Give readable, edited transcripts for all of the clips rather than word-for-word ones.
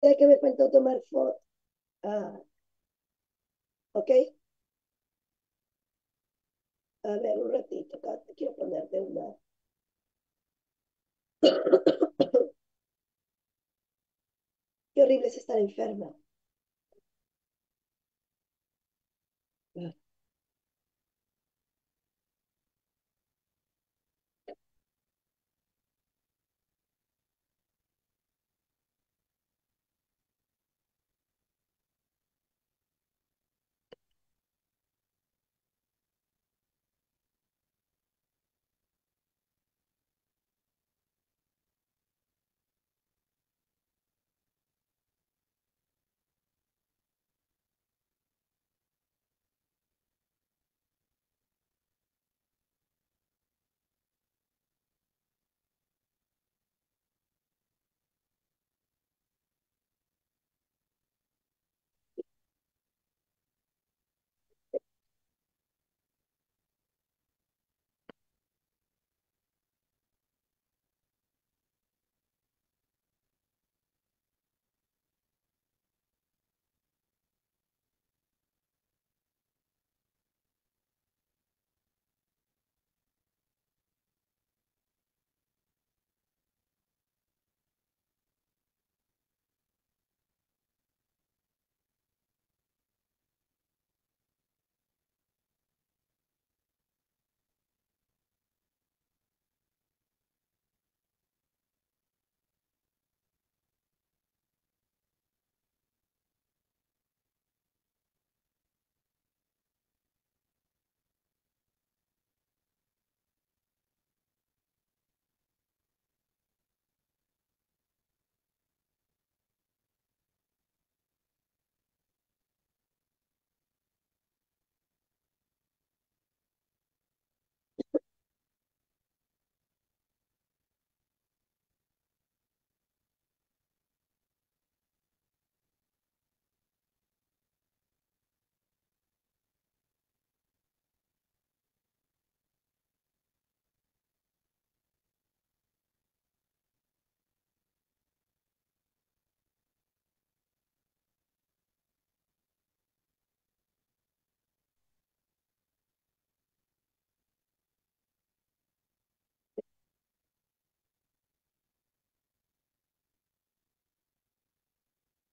Es que me faltó tomar foto. Ah, ok. A ver, un ratito acá. Te quiero poner de una. Qué horrible es estar enferma. Ah,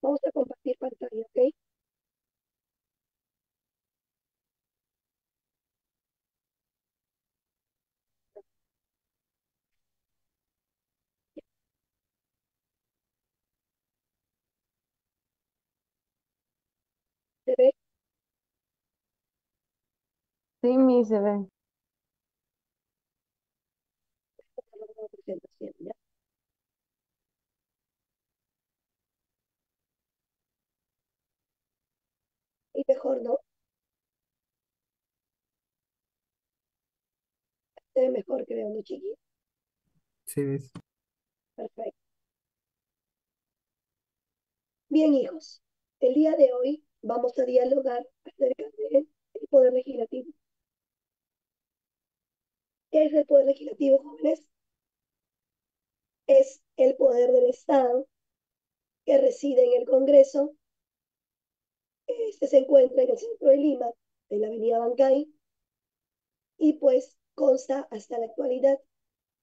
vamos a compartir pantalla, ¿ok? Se ve Sí, mi se ve. la nueva presentación, ¿ya? Y mejor, ¿no? Se ve mejor, creo, ¿no, chiquillos? Sí, ves. Perfecto. Bien, hijos. El día de hoy vamos a dialogar acerca del poder legislativo. ¿Qué es el poder legislativo, jóvenes? Es el poder del Estado que reside en el Congreso. Este se encuentra en el centro de Lima, en la avenida Bancay, y pues consta hasta la actualidad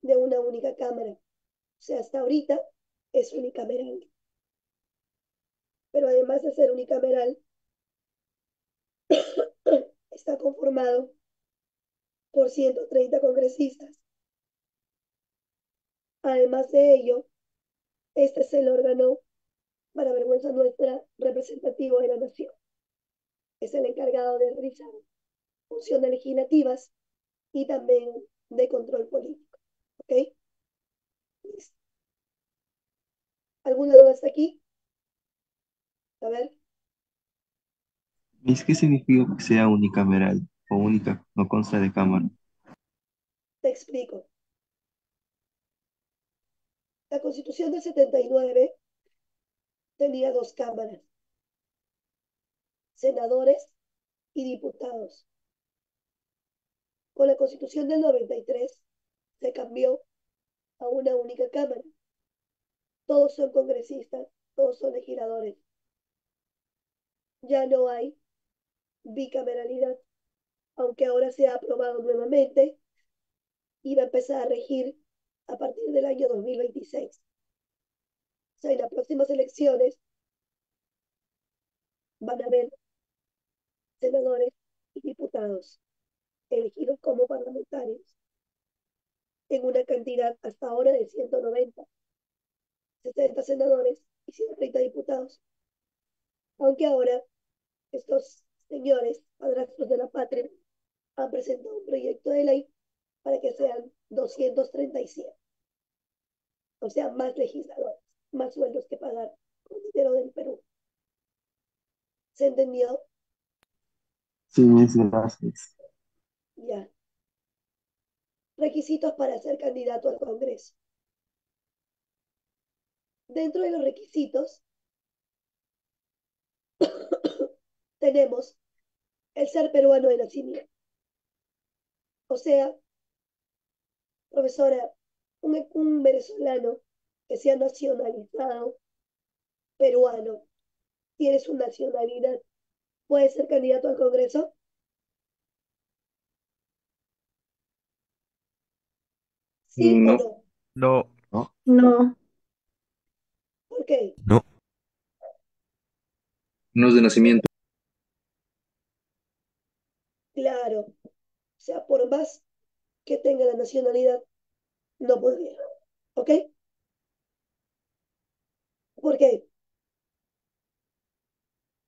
de una única cámara. O sea, hasta ahorita es unicameral. Pero además de ser unicameral, está conformado por 130 congresistas. Además de ello, este es el órgano, para vergüenza nuestra, representativo de la nación. Es el encargado de realizar funciones legislativas y también de control político. ¿Ok? Listo. ¿Alguna duda hasta aquí? A ver, ¿Veis qué significa que sea unicameral o única, no consta de cámara? te explico. La Constitución del 79 tenía dos cámaras, senadores y diputados. Con la Constitución del 93 se cambió a una única cámara. Todos son congresistas todos son legisladores. Ya no hay bicameralidad, aunque ahora se ha aprobado nuevamente y va a empezar a regir a partir del año 2026. O sea, en las próximas elecciones van a haber senadores y diputados elegidos como parlamentarios en una cantidad hasta ahora de 190, 60 senadores y 130 diputados. Aunque ahora estos señores, padrastros de la patria, han presentado un proyecto de ley para que sean 237, o sea, más legisladores, más sueldos que pagar con dinero del Perú. ¿Se entendió? Sí, gracias. Ya. Requisitos para ser candidato al Congreso. Dentro de los requisitos tenemos el ser peruano de nacimiento. O sea, profesora, un venezolano que sea nacionalizado peruano, tiene su nacionalidad, puede ser candidato al Congreso. ¿Sí o No, no? No, no, No, ¿Por qué? no. no es de nacimiento. Claro, o sea, por más que tenga la nacionalidad, no podría. ¿Ok? ¿Por qué?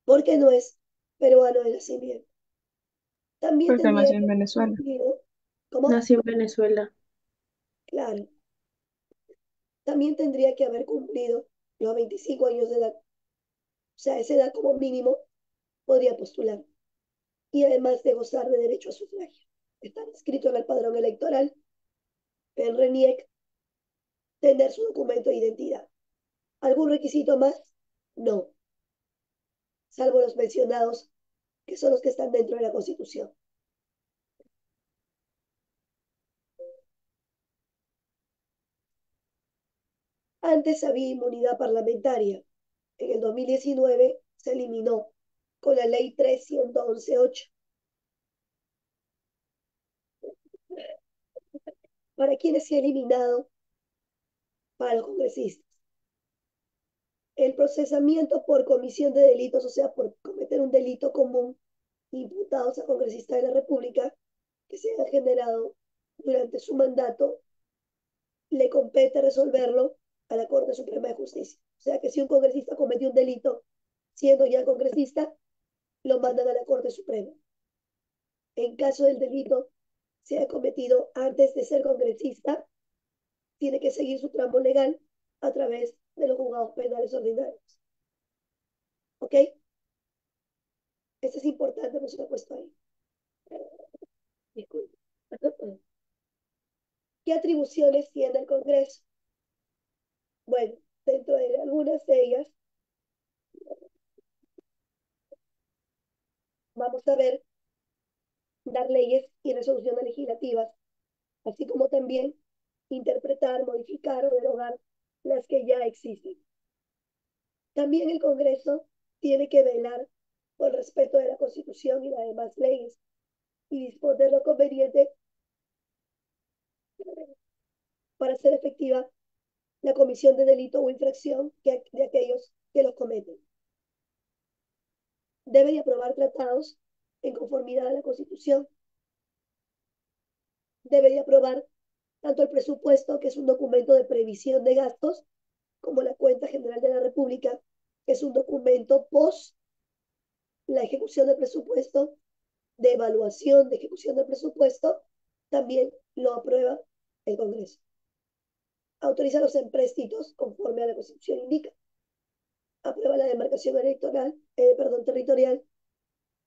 Porque no es peruano de nacimiento. También porque tendría nació que en haber Venezuela. cumplido, ¿cómo? Nació en Venezuela. Claro, también tendría que haber cumplido los 25 años de edad. O sea, esa edad como mínimo podría postular. Y además de gozar de derecho a sufragio. Estar inscrito en el padrón electoral, en RENIEC, tener su documento de identidad. ¿Algún requisito más? No, salvo los mencionados, que son los que están dentro de la Constitución. Antes había inmunidad parlamentaria. En el 2019 se eliminó con la ley 311.8. ¿Para quiénes se ha eliminado? Para los congresistas. El procesamiento por comisión de delitos, o sea, por cometer un delito común, imputados a congresistas de la República que se haya generado durante su mandato, le compete resolverlo a la Corte Suprema de Justicia. O sea que si un congresista cometió un delito siendo ya congresista, lo mandan a la Corte Suprema. En caso del delito se haya cometido antes de ser congresista, tiene que seguir su tramo legal a través de los juzgados penales ordinarios. ¿Ok? Esto es importante, no se lo he puesto ahí. Disculpe. ¿Qué atribuciones tiene el Congreso? Bueno, dentro de algunas de ellas, vamos a ver dar leyes y resoluciones legislativas, así como también interpretar, modificar o derogar las que ya existen. También el Congreso tiene que velar por el respeto de la Constitución y las demás leyes y disponer lo conveniente para hacer efectiva la comisión de delito o infracción de aquellos que los cometen. Debe de aprobar tratados en conformidad a la Constitución. Debe de aprobar tanto el presupuesto, que es un documento de previsión de gastos, como la cuenta general de la República, que es un documento post la ejecución del presupuesto, de evaluación de ejecución del presupuesto, también lo aprueba el Congreso. Autoriza los empréstitos conforme a la Constitución indica. Aprueba la demarcación territorial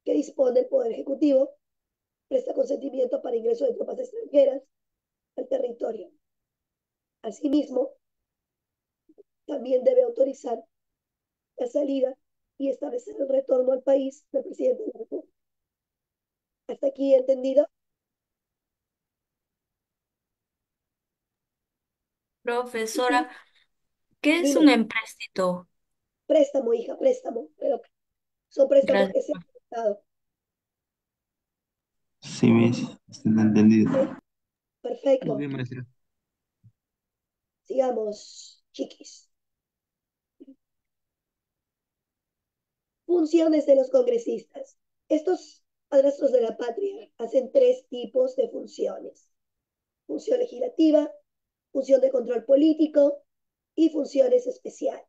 que dispone el Poder Ejecutivo, presta consentimiento para ingreso de tropas extranjeras al territorio. Asimismo, también debe autorizar la salida y establecer el retorno al país del presidente de la República. ¿Hasta aquí entendido? Profesora, ¿qué es un Dime. empréstito? Préstamo, hija, préstamo, pero son préstamos que Gracias. se han prestado. Sí, Miss, está entendido. ¿Ok? Todo Perfecto. bien, maestra. Sigamos, chiquis. Funciones de los congresistas. Estos padrastros de la patria hacen tres tipos de funciones. Función legislativa, función de control político y funciones especiales.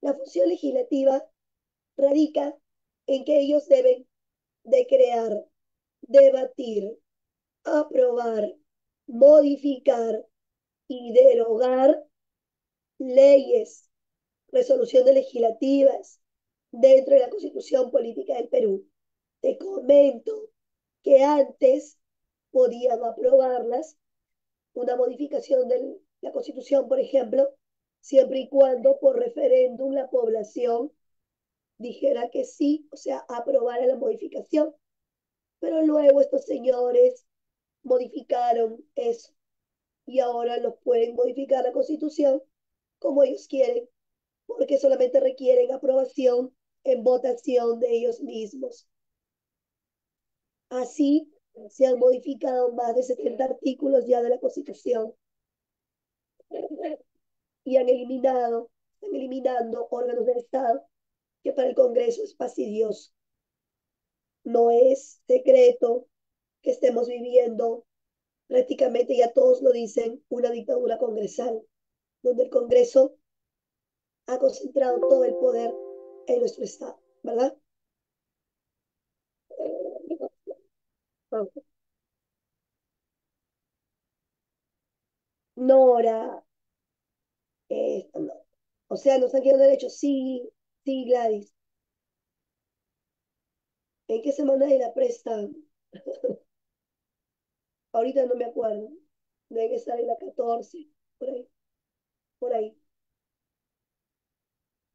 La función legislativa radica en que ellos deben de crear, debatir, aprobar, modificar y derogar leyes, resoluciones legislativas dentro de la Constitución Política del Perú. Te comento que antes podían aprobarlas, una modificación de la Constitución, por ejemplo, siempre y cuando por referéndum la población dijera que sí, o sea, aprobara la modificación. Pero luego estos señores modificaron eso y ahora los pueden modificar la Constitución como ellos quieren, porque solamente requieren aprobación en votación de ellos mismos. Así, se han modificado más de 70 artículos ya de la Constitución y están eliminando órganos del Estado que para el Congreso es fastidioso. No es secreto que estemos viviendo, prácticamente ya todos lo dicen, una dictadura congresal, donde el Congreso ha concentrado todo el poder en nuestro Estado, ¿verdad? Nora, esto no. O sea, nos han quedado derechos, sí, sí, Gladys. ¿En qué semana de la presta? Ahorita no me acuerdo. Debe estar en la 14, por ahí, por ahí.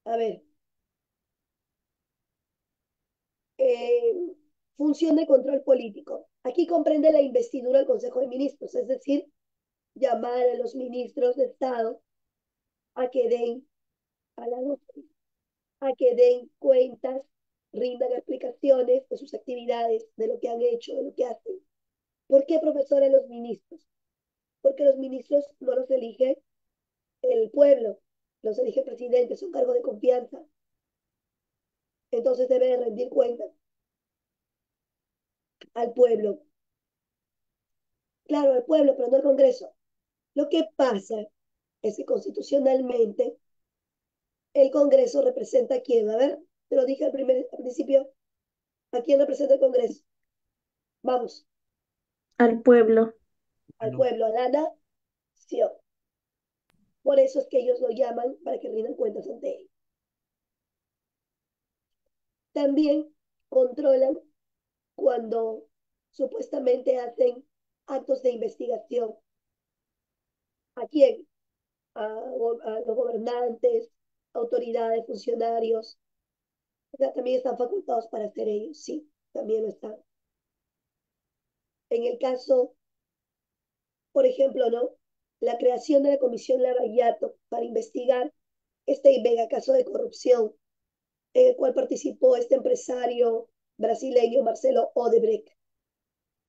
A ver, eh, función de control político. Aquí comprende la investidura del Consejo de Ministros, es decir, llamar a los ministros de Estado a que den a la a que den cuentas, rindan explicaciones de sus actividades, de lo que han hecho, de lo que hacen. ¿Por qué, profesora, los ministros? Porque los ministros no los elige el pueblo, los elige el presidente, es un cargo de confianza. Entonces debe rendir cuentas al pueblo. Claro, al pueblo, pero no al Congreso. Lo que pasa es que constitucionalmente el Congreso representa a quién. A ver, te lo dije al principio, ¿a quién representa el Congreso? Vamos, Al pueblo. al pueblo, a la nación. Por eso es que ellos lo llaman para que rindan cuentas ante él. También controlan cuando supuestamente hacen actos de investigación. ¿A quién? A los gobernantes, autoridades, funcionarios. O sea, también están facultados para hacer ellos, sí, también lo están. En el caso, por ejemplo, ¿no? La creación de la Comisión Lavallato para investigar este mega caso de corrupción en el cual participó este empresario brasileño Marcelo Odebrecht.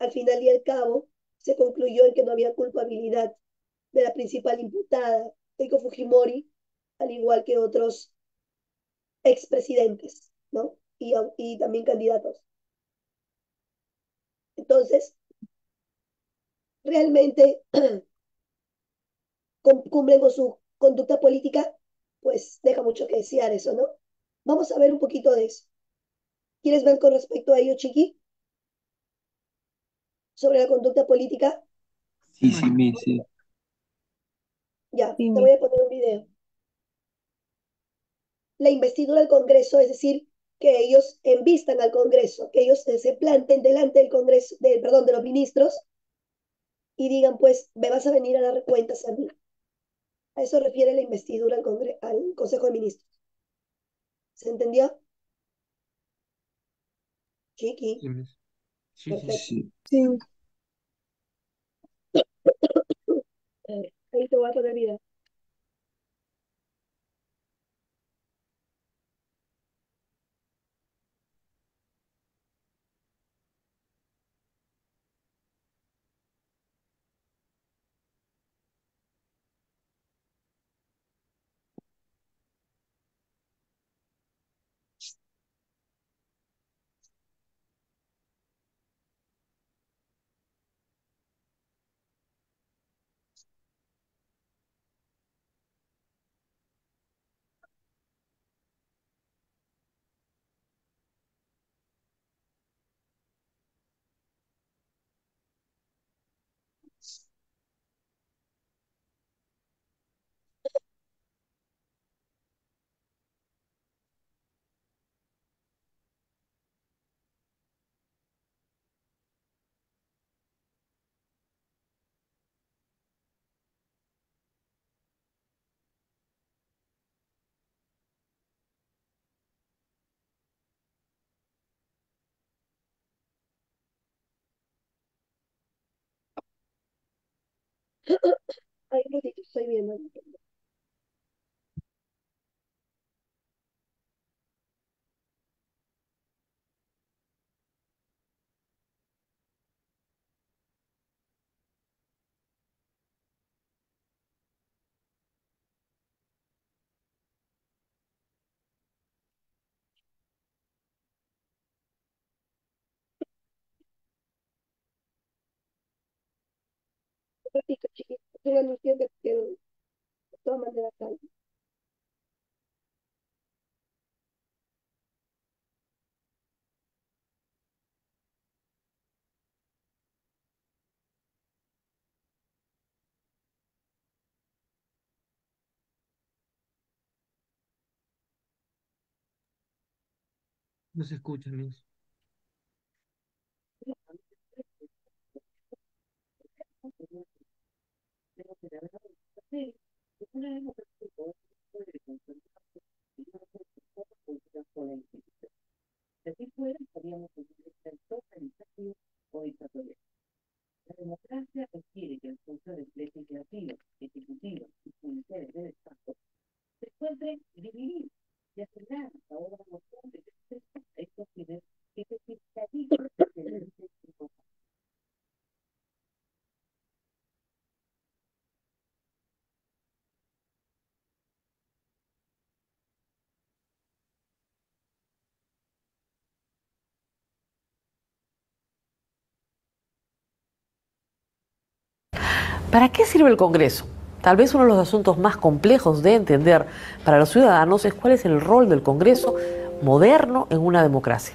Al final y al cabo, se concluyó en que no había culpabilidad de la principal imputada, Keiko Fujimori, al igual que otros expresidentes, ¿no? Y también candidatos. Entonces, realmente cumplen con su conducta política, pues deja mucho que desear eso, ¿no? Vamos a ver un poquito de eso. ¿Quieres ver con respecto a ello, Chiqui? Sobre la conducta política. Sí, sí, Miss, sí. Ya, Sí, te voy mi. a poner un video. La investidura del Congreso, es decir, que ellos envistan al Congreso, que ellos se planten delante del Congreso, perdón, de los ministros y digan, pues, me vas a venir a dar cuentas a mí. A eso refiere la investidura al Consejo de Ministros. ¿Se entendió? Chiqui, Sí, miss. Sí, sí. perfecto. Sí. Sí. Ahí te voy a poner vida. Ay, un ratito, estoy viendo. Un ratito, chiquito. Estoy anunciando que de todas maneras salgo. No se escucha, Miss. ¿Para qué sirve el Congreso? Tal vez uno de los asuntos más complejos de entender para los ciudadanos es cuál es el rol del Congreso moderno en una democracia.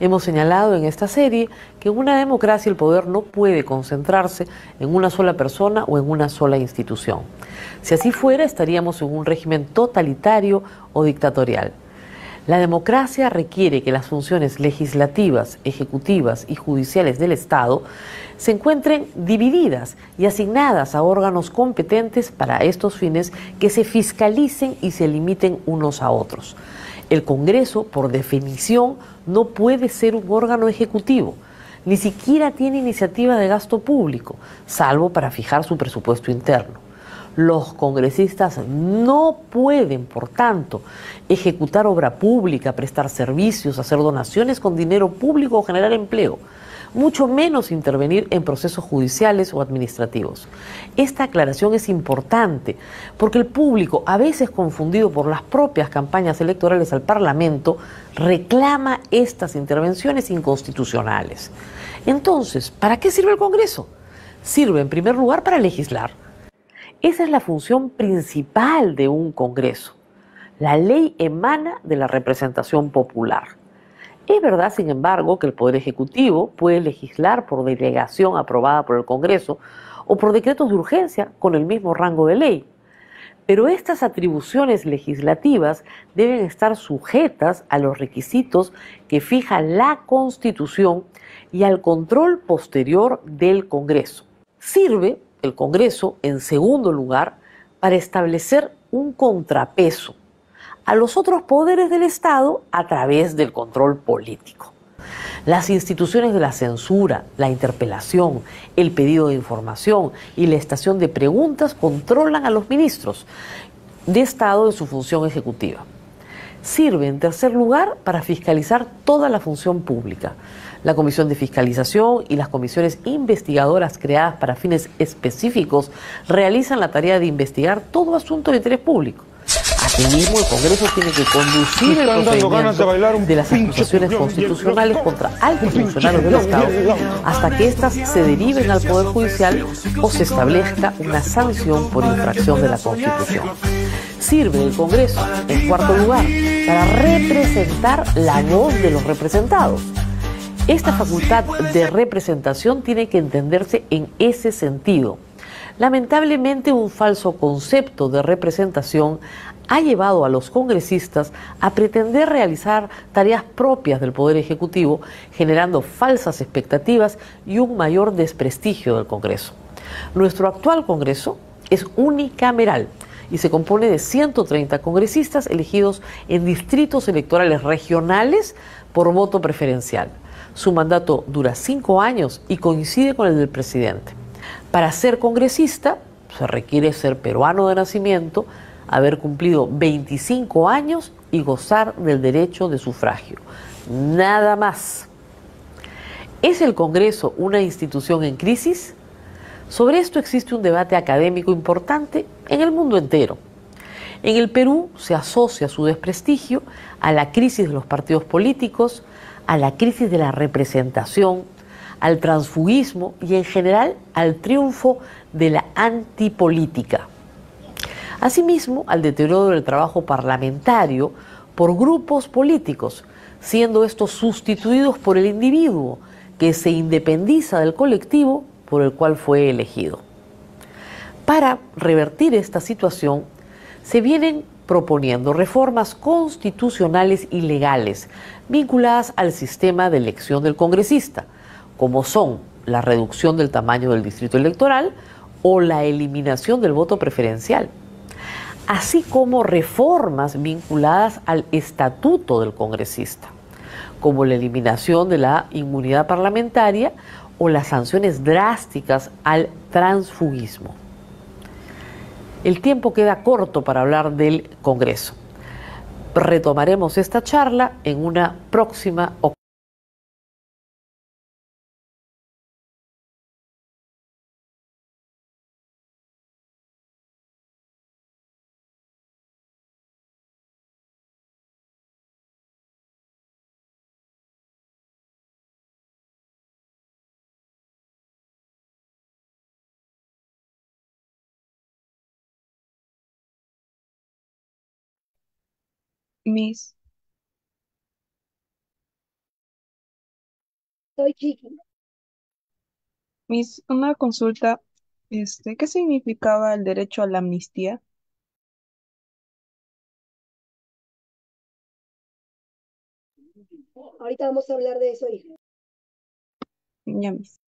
Hemos señalado en esta serie que en una democracia el poder no puede concentrarse en una sola persona o en una sola institución. Si así fuera, estaríamos en un régimen totalitario o dictatorial. La democracia requiere que las funciones legislativas, ejecutivas y judiciales del Estado se encuentren divididas y asignadas a órganos competentes para estos fines que se fiscalicen y se limiten unos a otros. El Congreso, por definición, no puede ser un órgano ejecutivo, ni siquiera tiene iniciativa de gasto público, salvo para fijar su presupuesto interno. Los congresistas no pueden, por tanto, ejecutar obra pública, prestar servicios, hacer donaciones con dinero público o generar empleo, mucho menos intervenir en procesos judiciales o administrativos. Esta aclaración es importante porque el público, a veces confundido por las propias campañas electorales al Parlamento, reclama estas intervenciones inconstitucionales. Entonces, ¿para qué sirve el Congreso? Sirve, en primer lugar, para legislar. Esa es la función principal de un Congreso. La ley emana de la representación popular. Es verdad, sin embargo, que el Poder Ejecutivo puede legislar por delegación aprobada por el Congreso o por decretos de urgencia con el mismo rango de ley. Pero estas atribuciones legislativas deben estar sujetas a los requisitos que fija la Constitución y al control posterior del Congreso. Sirve el Congreso, en segundo lugar, para establecer un contrapeso a los otros poderes del Estado a través del control político. Las instituciones de la censura, la interpelación, el pedido de información y la estación de preguntas controlan a los ministros de Estado en su función ejecutiva. Sirve, en tercer lugar, para fiscalizar toda la función pública. La Comisión de Fiscalización y las comisiones investigadoras creadas para fines específicos realizan la tarea de investigar todo asunto de interés público. Asimismo, el Congreso tiene que conducir el procedimiento de las acusaciones constitucionales contra altos funcionarios del Estado hasta que éstas se deriven al Poder Judicial o se establezca una sanción por infracción de la Constitución. Sirve el Congreso, en cuarto lugar, para representar la voz de los representados. Esta facultad de representación tiene que entenderse en ese sentido. Lamentablemente, un falso concepto de representación ha llevado a los congresistas a pretender realizar tareas propias del Poder Ejecutivo, generando falsas expectativas y un mayor desprestigio del Congreso. Nuestro actual Congreso es unicameral y se compone de 130 congresistas elegidos en distritos electorales regionales por voto preferencial. Su mandato dura 5 años y coincide con el del presidente. Para ser congresista se requiere ser peruano de nacimiento, haber cumplido 25 años y gozar del derecho de sufragio. Nada más. ¿Es el Congreso una institución en crisis? Sobre esto existe un debate académico importante en el mundo entero. En el Perú se asocia su desprestigio a la crisis de los partidos políticos, a la crisis de la representación, al transfugismo y en general al triunfo de la antipolítica. Asimismo, al deterioro del trabajo parlamentario por grupos políticos, siendo estos sustituidos por el individuo, que se independiza del colectivo por el cual fue elegido. Para revertir esta situación, se vienen proponiendo reformas constitucionales y legales vinculadas al sistema de elección del congresista, como son la reducción del tamaño del distrito electoral o la eliminación del voto preferencial, así como reformas vinculadas al estatuto del congresista, como la eliminación de la inmunidad parlamentaria o las sanciones drásticas al transfugismo. El tiempo queda corto para hablar del Congreso. Retomaremos esta charla en una próxima ocasión. Miss, Soy Chiqui. Miss, una consulta, ¿qué significaba el derecho a la amnistía? Ahorita vamos a hablar de eso, hija. Ya, Miss.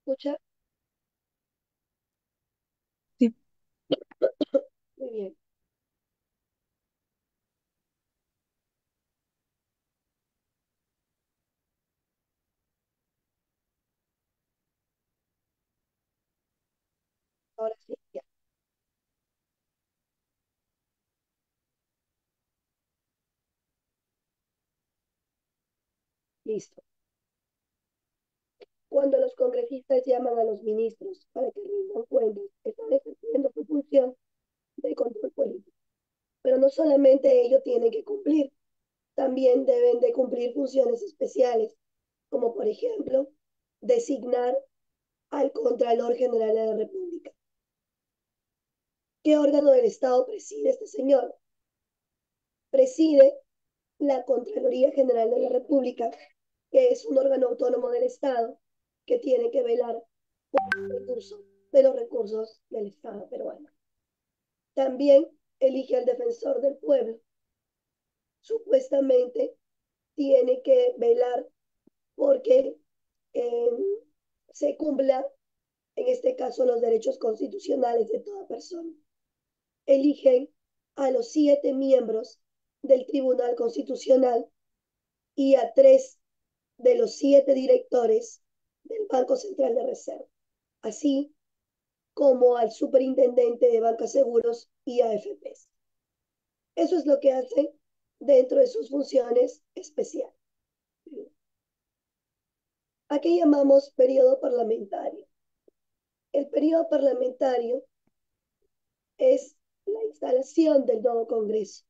¿Escucha? Sí, Muy bien. Ahora sí, ya. Listo. Cuando los congresistas llaman a los ministros para que rindan cuentas, están ejerciendo su función de control político. Pero no solamente ellos tienen que cumplir, también deben de cumplir funciones especiales, como por ejemplo, designar al Contralor General de la República. ¿Qué órgano del Estado preside este señor? Preside la Contraloría General de la República, que es un órgano autónomo del Estado que tiene que velar por el recurso de los recursos del Estado peruano. También elige al defensor del pueblo. Supuestamente tiene que velar porque eh, se cumpla, en este caso, los derechos constitucionales de toda persona. Eligen a los 7 miembros del Tribunal Constitucional y a 3 de los 7 directores del Banco Central de Reserva, así como al superintendente de bancas seguros y AFPs. Eso es lo que hacen dentro de sus funciones especiales. ¿A qué llamamos periodo parlamentario? El periodo parlamentario es la instalación del nuevo Congreso.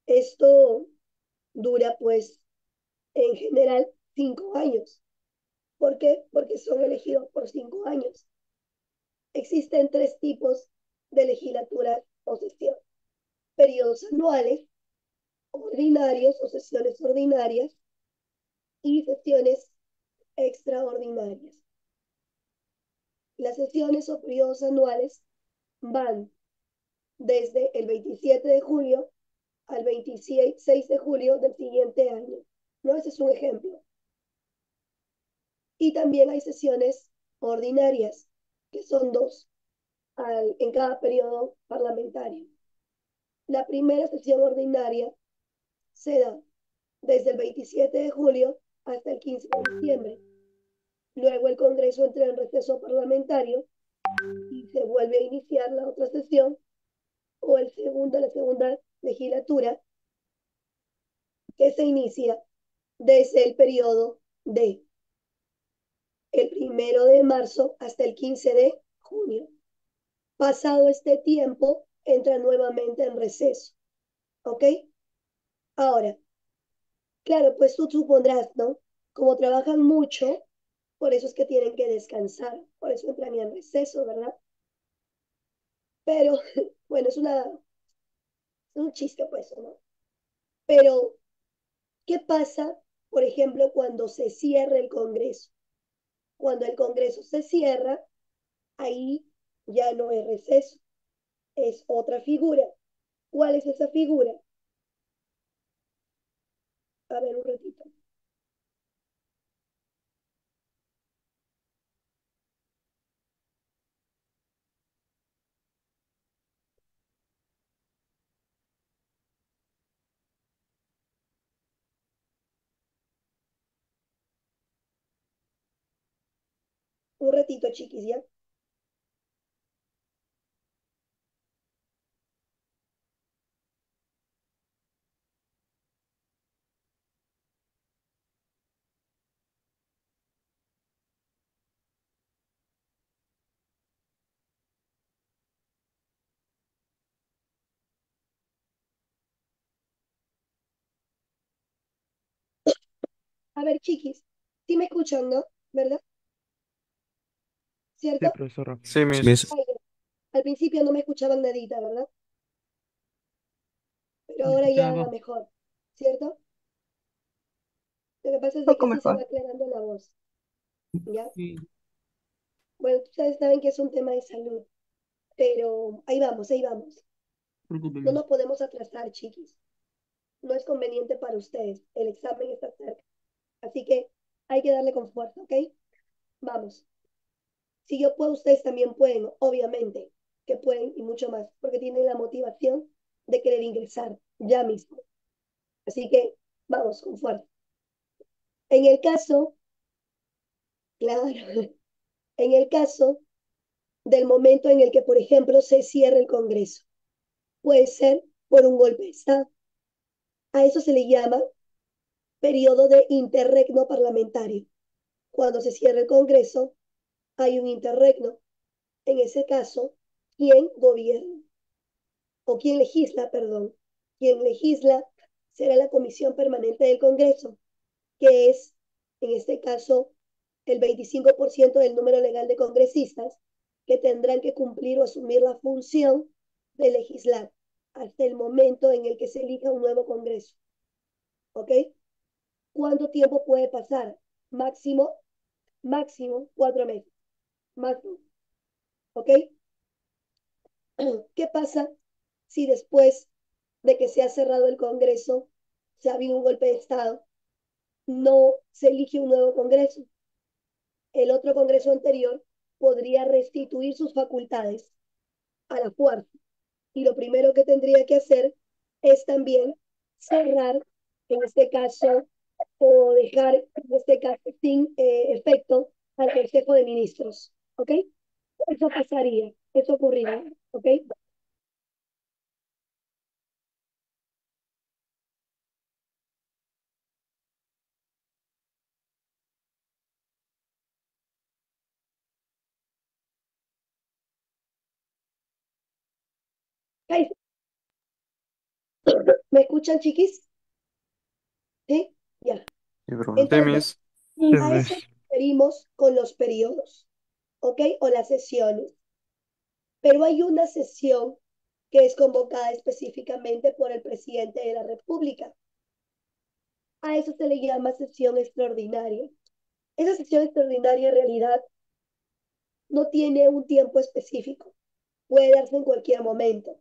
Esto dura, pues, en general 5 años, ¿Por qué? Porque son elegidos por 5 años. Existen 3 tipos de legislatura o sesión: periodos anuales, ordinarios o sesiones ordinarias y sesiones extraordinarias. Las sesiones o periodos anuales van desde el 27 de julio al 26 de julio del siguiente año. ¿No? Ese es un ejemplo. Y también hay sesiones ordinarias, que son 2 en cada periodo parlamentario. La primera sesión ordinaria se da desde el 27 de julio hasta el 15 de diciembre. Luego el Congreso entra en receso parlamentario y se vuelve a iniciar la otra sesión o la segunda legislatura, que se inicia desde el periodo de el 1 de marzo hasta el 15 de junio. Pasado este tiempo, entra nuevamente en receso. ¿Ok? Ahora, claro, pues tú supondrás, ¿no? Como trabajan mucho, por eso es que tienen que descansar, por eso entran en receso, ¿verdad? Pero, bueno, es un chiste, pues, ¿no? Pero, ¿qué pasa, por ejemplo, cuando se cierra el Congreso? Cuando el Congreso se cierra, ahí ya no es receso, es otra figura. ¿Cuál es esa figura? A ver, un ratito. Un ratito, chiquis, ¿ya? A ver, chiquis, sí me escuchan, ¿no? ¿Verdad? Sí, ¿Cierto? profesora. Sí, Miss. Ay, al principio no me escuchaban nadita, ¿verdad? Pero Le ahora escuchaba ya bajo. mejor, ¿cierto? Lo que pasa es de que Poco así se va mejor. aclarando la voz, ¿ya? Sí, Bueno, ustedes saben que es un tema de salud, pero ahí vamos, ahí vamos. no se preocupe, No nos Miss. podemos atrasar, chiquis. No es conveniente para ustedes. El examen está cerca. Así que hay que darle con fuerza, ¿ok? Vamos. Si yo puedo, ustedes también pueden, obviamente, que pueden y mucho más, porque tienen la motivación de querer ingresar ya mismo. Así que vamos con fuerza. En el caso, claro, en el caso del momento en el que, por ejemplo, se cierre el Congreso, puede ser por un golpe de Estado. A eso se le llama periodo de interregno parlamentario. Cuando se cierra el Congreso, hay un interregno. En ese caso, ¿quién gobierna? O quién legisla, perdón. Quien legisla será la Comisión Permanente del Congreso, que es, en este caso, el 25% del número legal de congresistas que tendrán que cumplir o asumir la función de legislar hasta el momento en el que se elija un nuevo Congreso. ¿Ok? ¿Cuánto tiempo puede pasar? Máximo 4 meses. Máximo. ¿Ok? ¿Qué pasa si después de que se ha cerrado el Congreso, se ha habido un golpe de Estado, no se elige un nuevo Congreso? El otro Congreso anterior podría restituir sus facultades a la fuerza. Y lo primero que tendría que hacer es también cerrar, en este caso, o dejar, en este caso, sin efecto al Consejo de Ministros. ¿Ok? Eso pasaría, eso ocurriría. ¿Ok? ¿Me escuchan, chiquis? ¿Sí? Ya. Sí, profe. Sí, Entonces, Miss. Sí, a eso, pues. referimos con los periodos, ¿ok? O las sesiones. Pero hay una sesión que es convocada específicamente por el presidente de la República. A eso se le llama sesión extraordinaria. Esa sesión extraordinaria en realidad no tiene un tiempo específico, puede darse en cualquier momento.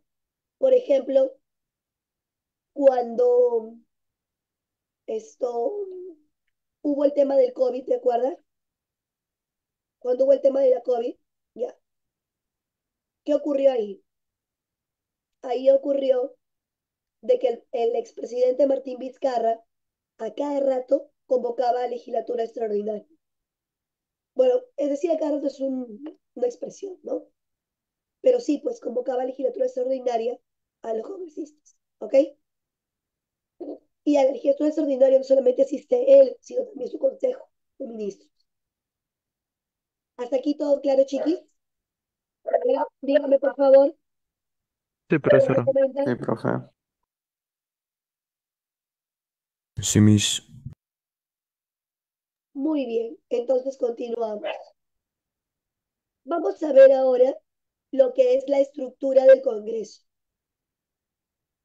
Por ejemplo, cuando hubo el tema del COVID, ¿te acuerdas? Cuando hubo el tema de la COVID, ya. ¿Qué ocurrió ahí? Ahí ocurrió de que el expresidente Martín Vizcarra a cada rato convocaba a legislatura extraordinaria. Bueno, es decir, a cada rato es una expresión, ¿no? Pero sí, pues convocaba a legislatura extraordinaria a los congresistas, ¿ok? Y a la legislatura extraordinaria no solamente asiste él, sino también su consejo de ministros. ¿Hasta aquí todo claro, chiquis? Dígame, por favor. Sí, profesora. Sí, profe. Sí, mis. Muy bien, entonces continuamos. Vamos a ver ahora lo que es la estructura del Congreso.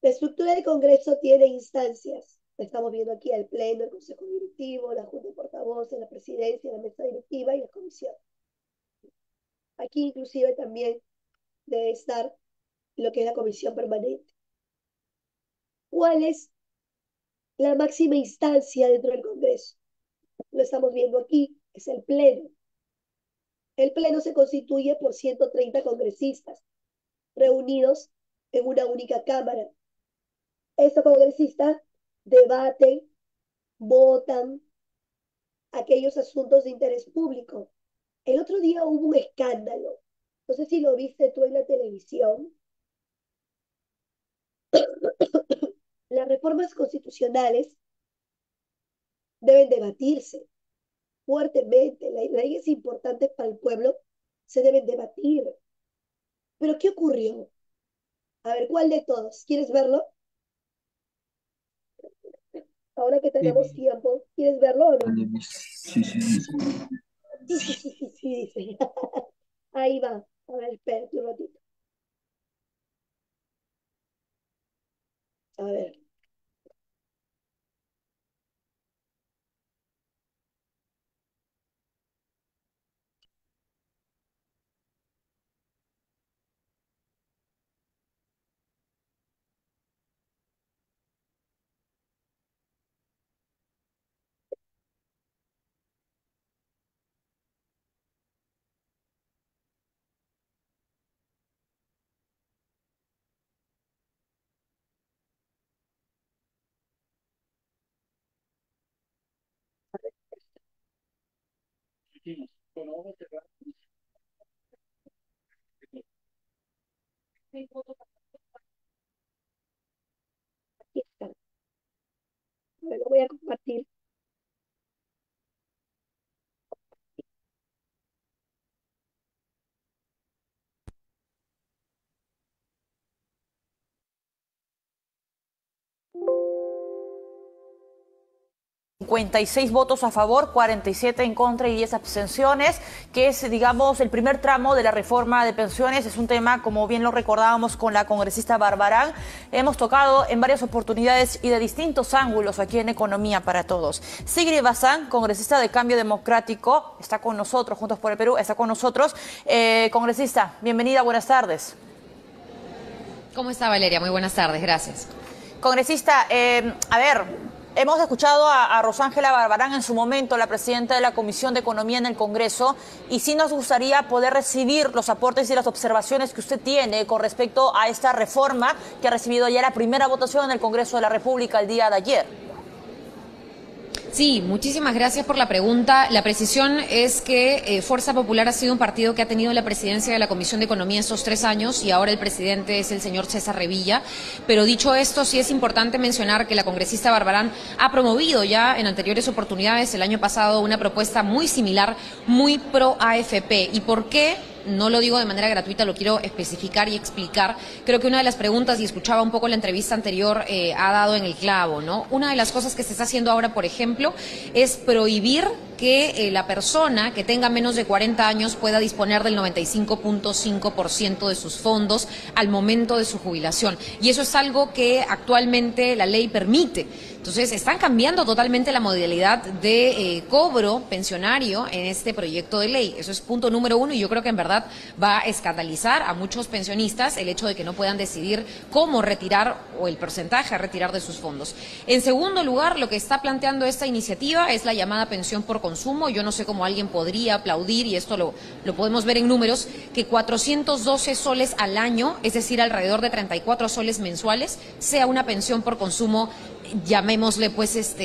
La estructura del Congreso tiene instancias. Estamos viendo aquí el Pleno, el Consejo Directivo, la Junta de Portavoces, la Presidencia, la Mesa Directiva y la Comisión. Aquí inclusive también debe estar lo que es la Comisión Permanente. ¿Cuál es la máxima instancia dentro del Congreso? Lo estamos viendo aquí, es el Pleno. El Pleno se constituye por 130 congresistas reunidos en una única Cámara. Estos congresistas debaten, votan aquellos asuntos de interés público. El otro día hubo un escándalo. No sé si lo viste tú en la televisión. Las reformas constitucionales deben debatirse fuertemente. Las leyes importantes para el pueblo se deben debatir. ¿Pero qué ocurrió? A ver, ¿cuál de todos? ¿Quieres verlo? Ahora que tenemos tiempo, ¿quieres verlo o no? Sí, sí, sí. Sí, dice. Ahí va. A ver, espérate un ratito. A ver. Aquí está. A ver, lo voy a compartir. 56 votos a favor, 47 en contra y 10 abstenciones, que es, digamos, el primer tramo de la reforma de pensiones. Es un tema, como bien lo recordábamos con la congresista Barbarán, hemos tocado en varias oportunidades y de distintos ángulos aquí en Economía para Todos. Sigrid Bazán, congresista de Cambio Democrático, está con nosotros, Juntos por el Perú, está con nosotros. Congresista, bienvenida, buenas tardes. ¿Cómo está, Valeria? Muy buenas tardes, gracias. Congresista, a ver, hemos escuchado a Rosángela Barbarán en su momento, la presidenta de la Comisión de Economía en el Congreso, y sí nos gustaría poder recibir los aportes y las observaciones que usted tiene con respecto a esta reforma que ha recibido ya la primera votación en el Congreso de la República el día de ayer. Sí, muchísimas gracias por la pregunta. La precisión es que Fuerza Popular ha sido un partido que ha tenido la presidencia de la Comisión de Economía estos 3 años y ahora el presidente es el señor César Revilla. Pero dicho esto, sí es importante mencionar que la congresista Barbarán ha promovido ya en anteriores oportunidades, el año pasado, una propuesta muy similar, muy pro AFP. ¿Y por qué no lo digo de manera gratuita, lo quiero especificar y explicar. Creo que una de las preguntas, y escuchaba un poco la entrevista anterior, ha dado en el clavo, ¿no? Una de las cosas que se está haciendo ahora, por ejemplo, es prohibir que la persona que tenga menos de 40 años pueda disponer del 95.5% de sus fondos al momento de su jubilación. Y eso es algo que actualmente la ley permite. Entonces, están cambiando totalmente la modalidad de cobro pensionario en este proyecto de ley. Eso es punto número uno, y yo creo que en verdad va a escandalizar a muchos pensionistas el hecho de que no puedan decidir cómo retirar o el porcentaje a retirar de sus fondos. En segundo lugar, lo que está planteando esta iniciativa es la llamada pensión por consumo. Yo no sé cómo alguien podría aplaudir, y esto lo podemos ver en números, que 412 soles al año, es decir, alrededor de 34 soles mensuales, sea una pensión por consumo, llamémosle pues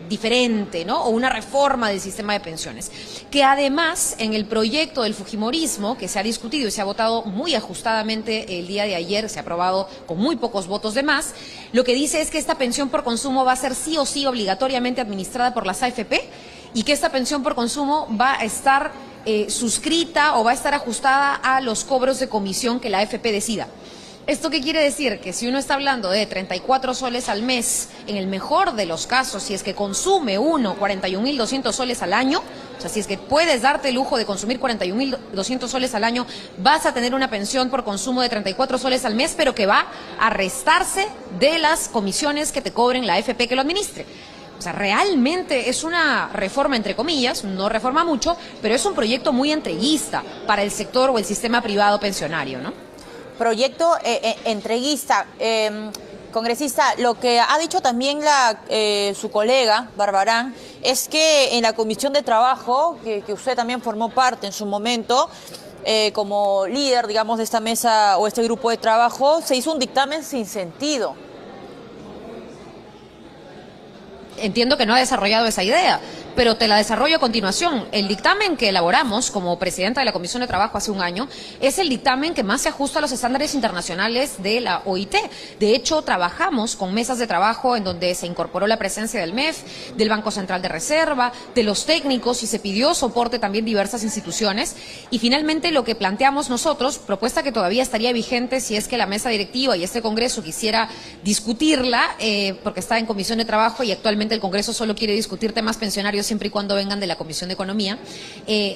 diferente, ¿no? O una reforma del sistema de pensiones, que además en el proyecto del fujimorismo, que se ha discutido y se ha votado muy ajustadamente el día de ayer, se ha aprobado con muy pocos votos de más, lo que dice es que esta pensión por consumo va a ser sí o sí obligatoriamente administrada por las AFP, y que esta pensión por consumo va a estar suscrita o va a estar ajustada a los cobros de comisión que la AFP decida. ¿Esto qué quiere decir? Que si uno está hablando de 34 soles al mes, en el mejor de los casos, si es que consume uno 41.200 soles al año, o sea, si es que puedes darte el lujo de consumir 41.200 soles al año, vas a tener una pensión por consumo de 34 soles al mes, pero que va a restarse de las comisiones que te cobren la AFP que lo administre. O sea, realmente es una reforma, entre comillas, no reforma mucho, pero es un proyecto muy entreguista para el sector o el sistema privado pensionario, ¿no? Proyecto entreguista. Congresista, lo que ha dicho también su colega, Barbarán, es que en la Comisión de Trabajo, que usted también formó parte en su momento, como líder, digamos, de esta mesa o este grupo de trabajo, se hizo un dictamen sin sentido. Entiendo que no ha desarrollado esa idea, pero te la desarrollo a continuación. El dictamen que elaboramos como presidenta de la Comisión de Trabajo hace un año es el dictamen que más se ajusta a los estándares internacionales de la OIT. De hecho, trabajamos con mesas de trabajo en donde se incorporó la presencia del MEF, del Banco Central de Reserva, de los técnicos, y se pidió soporte también diversas instituciones. Y finalmente lo que planteamos nosotros, propuesta que todavía estaría vigente si es que la mesa directiva y este Congreso quisiera discutirla, porque está en Comisión de Trabajo y actualmente el Congreso solo quiere discutir temas pensionarios siempre y cuando vengan de la Comisión de Economía,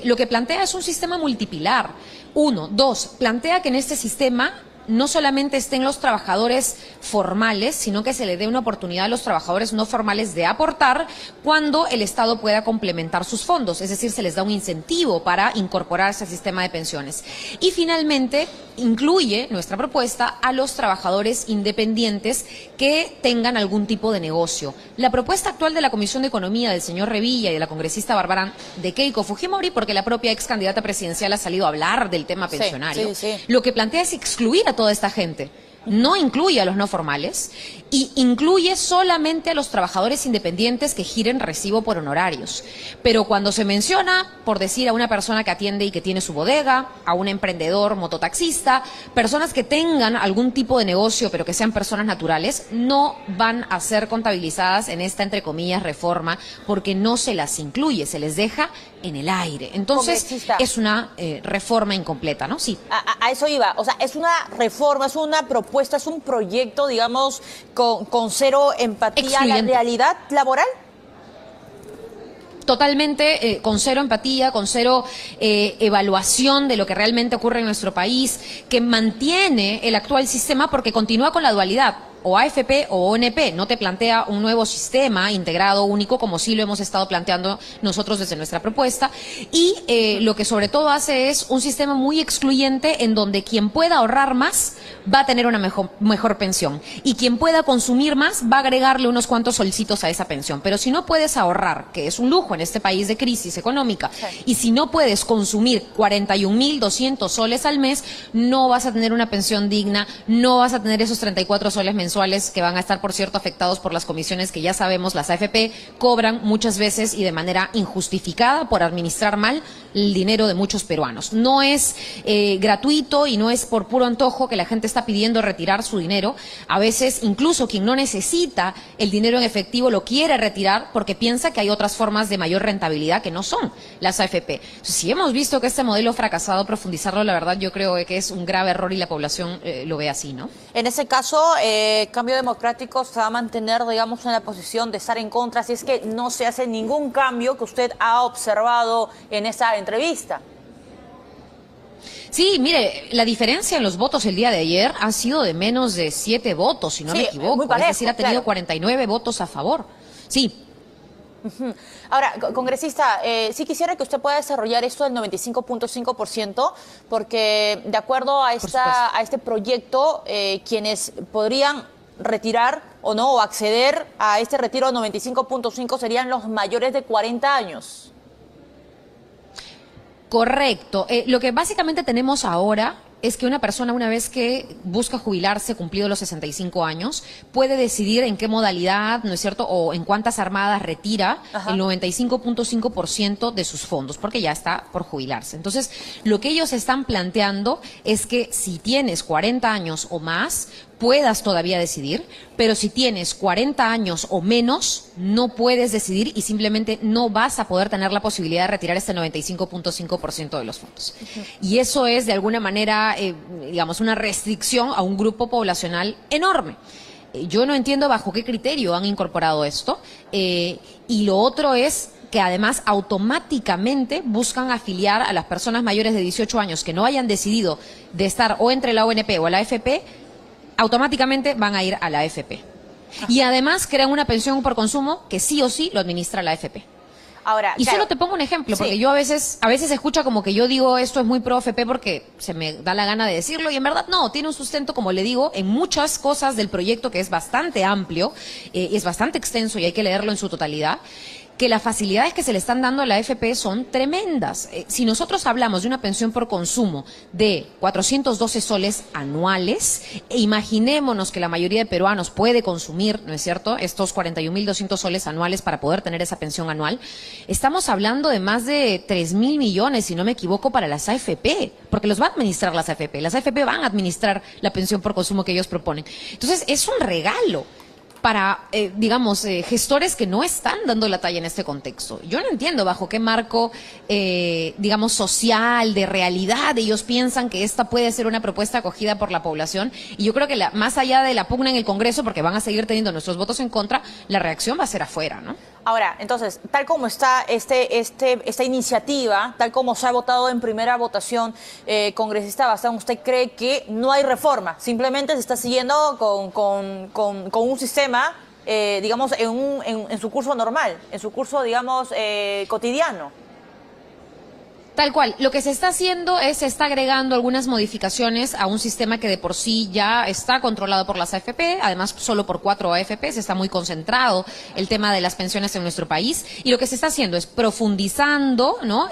lo que plantea es un sistema multipilar. Uno, dos, plantea que en este sistema no solamente estén los trabajadores formales, sino que se le dé una oportunidad a los trabajadores no formales de aportar cuando el Estado pueda complementar sus fondos, es decir, se les da un incentivo para incorporarse al sistema de pensiones. Y finalmente, incluye nuestra propuesta a los trabajadores independientes que tengan algún tipo de negocio. La propuesta actual de la Comisión de Economía del señor Revilla y de la congresista Barbarán, de Keiko Fujimori, porque la propia ex candidata presidencial ha salido a hablar del tema pensionario, lo que plantea es excluir a toda esta gente. No incluye a los no formales y incluye solamente a los trabajadores independientes que giren recibo por honorarios. Pero cuando se menciona, por decir, a una persona que atiende y que tiene su bodega, a un emprendedor mototaxista, personas que tengan algún tipo de negocio pero que sean personas naturales, no van a ser contabilizadas en esta, entre comillas, reforma, porque no se las incluye, se les deja en el aire. Entonces, es una reforma incompleta, ¿no? Sí. A eso iba. O sea, es una reforma, es una propuesta, es un proyecto, digamos, con cero empatía a la realidad laboral. Totalmente con cero empatía, con cero evaluación de lo que realmente ocurre en nuestro país, que mantiene el actual sistema porque continúa con la dualidad. O AFP o ONP, no te plantea un nuevo sistema integrado, único, como sí lo hemos estado planteando nosotros desde nuestra propuesta, y lo que sobre todo hace es un sistema muy excluyente en donde quien pueda ahorrar más va a tener una mejor pensión, y quien pueda consumir más va a agregarle unos cuantos solcitos a esa pensión. Pero si no puedes ahorrar, que es un lujo en este país de crisis económica, y si no puedes consumir 41.200 soles al mes, no vas a tener una pensión digna, no vas a tener esos 34 soles mensuales mensuales que van a estar, por cierto, afectados por las comisiones que ya sabemos, las AFP cobran muchas veces y de manera injustificada por administrar mal el dinero de muchos peruanos. No es gratuito y no es por puro antojo que la gente está pidiendo retirar su dinero. A veces, incluso quien no necesita el dinero en efectivo lo quiere retirar porque piensa que hay otras formas de mayor rentabilidad que no son las AFP. Si hemos visto que este modelo ha fracasado, profundizarlo, la verdad, yo creo que es un grave error y la población lo ve así, ¿no? En ese caso, Cambio Democrático se va a mantener, digamos, en la posición de estar en contra, si es que no se hace ningún cambio que usted ha observado en esa entrevista. Sí, mire, la diferencia en los votos el día de ayer ha sido de menos de 7 votos, si no me equivoco. Muy parejo, es decir, ha tenido claro. 49 votos a favor. Sí. Ahora, congresista, sí quisiera que usted pueda desarrollar esto del 95.5%, porque de acuerdo a este proyecto, quienes podrían retirar o no, o acceder a este retiro del 95.5 serían los mayores de 40 años. Correcto. Lo que básicamente tenemos ahora es que una persona, una vez que busca jubilarse, cumplido los 65 años, puede decidir en qué modalidad, ¿no es cierto?, o en cuántas armadas retira el 95.5% de sus fondos, porque ya está por jubilarse. Entonces, lo que ellos están planteando es que si tienes 40 años o más, puedas todavía decidir, pero si tienes 40 años o menos, no puedes decidir y simplemente no vas a poder tener la posibilidad de retirar este 95.5% de los fondos. Y eso es, de alguna manera, digamos, una restricción a un grupo poblacional enorme. Yo no entiendo bajo qué criterio han incorporado esto. Y lo otro es que además automáticamente buscan afiliar a las personas mayores de 18 años que no hayan decidido de estar o entre la ONP o la AFP, automáticamente van a ir a la AFP. Y además crean una pensión por consumo que sí o sí lo administra la AFP. Ahora, y solo te pongo un ejemplo, porque yo a veces escucha como que yo digo esto es muy pro AFP porque se me da la gana de decirlo, y en verdad no, tiene un sustento, como le digo, en muchas cosas del proyecto que es bastante amplio, es bastante extenso y hay que leerlo en su totalidad, que las facilidades que se le están dando a la AFP son tremendas. Si nosotros hablamos de una pensión por consumo de 412 soles anuales, imaginémonos que la mayoría de peruanos puede consumir, ¿no es cierto?, estos 41.200 soles anuales para poder tener esa pensión anual. Estamos hablando de más de 3.000 millones, si no me equivoco, para las AFP, porque los va a administrar las AFP. Las AFP van a administrar la pensión por consumo que ellos proponen. Entonces, es un regalo para, digamos, gestores que no están dando la talla en este contexto. Yo no entiendo bajo qué marco, digamos, social, de realidad, ellos piensan que esta puede ser una propuesta acogida por la población. Y yo creo que más allá de la pugna en el Congreso, porque van a seguir teniendo nuestros votos en contra, la reacción va a ser afuera, ¿no? Ahora, entonces, tal como está esta iniciativa, tal como se ha votado en primera votación, congresista Bazán, ¿usted cree que no hay reforma? Simplemente se está siguiendo con un sistema, digamos, en su curso normal, en su curso, digamos, cotidiano. Tal cual. Lo que se está haciendo es, se está agregando algunas modificaciones a un sistema que de por sí ya está controlado por las AFP, además solo por 4 AFPs, está muy concentrado el tema de las pensiones en nuestro país, y lo que se está haciendo es profundizando, ¿no?,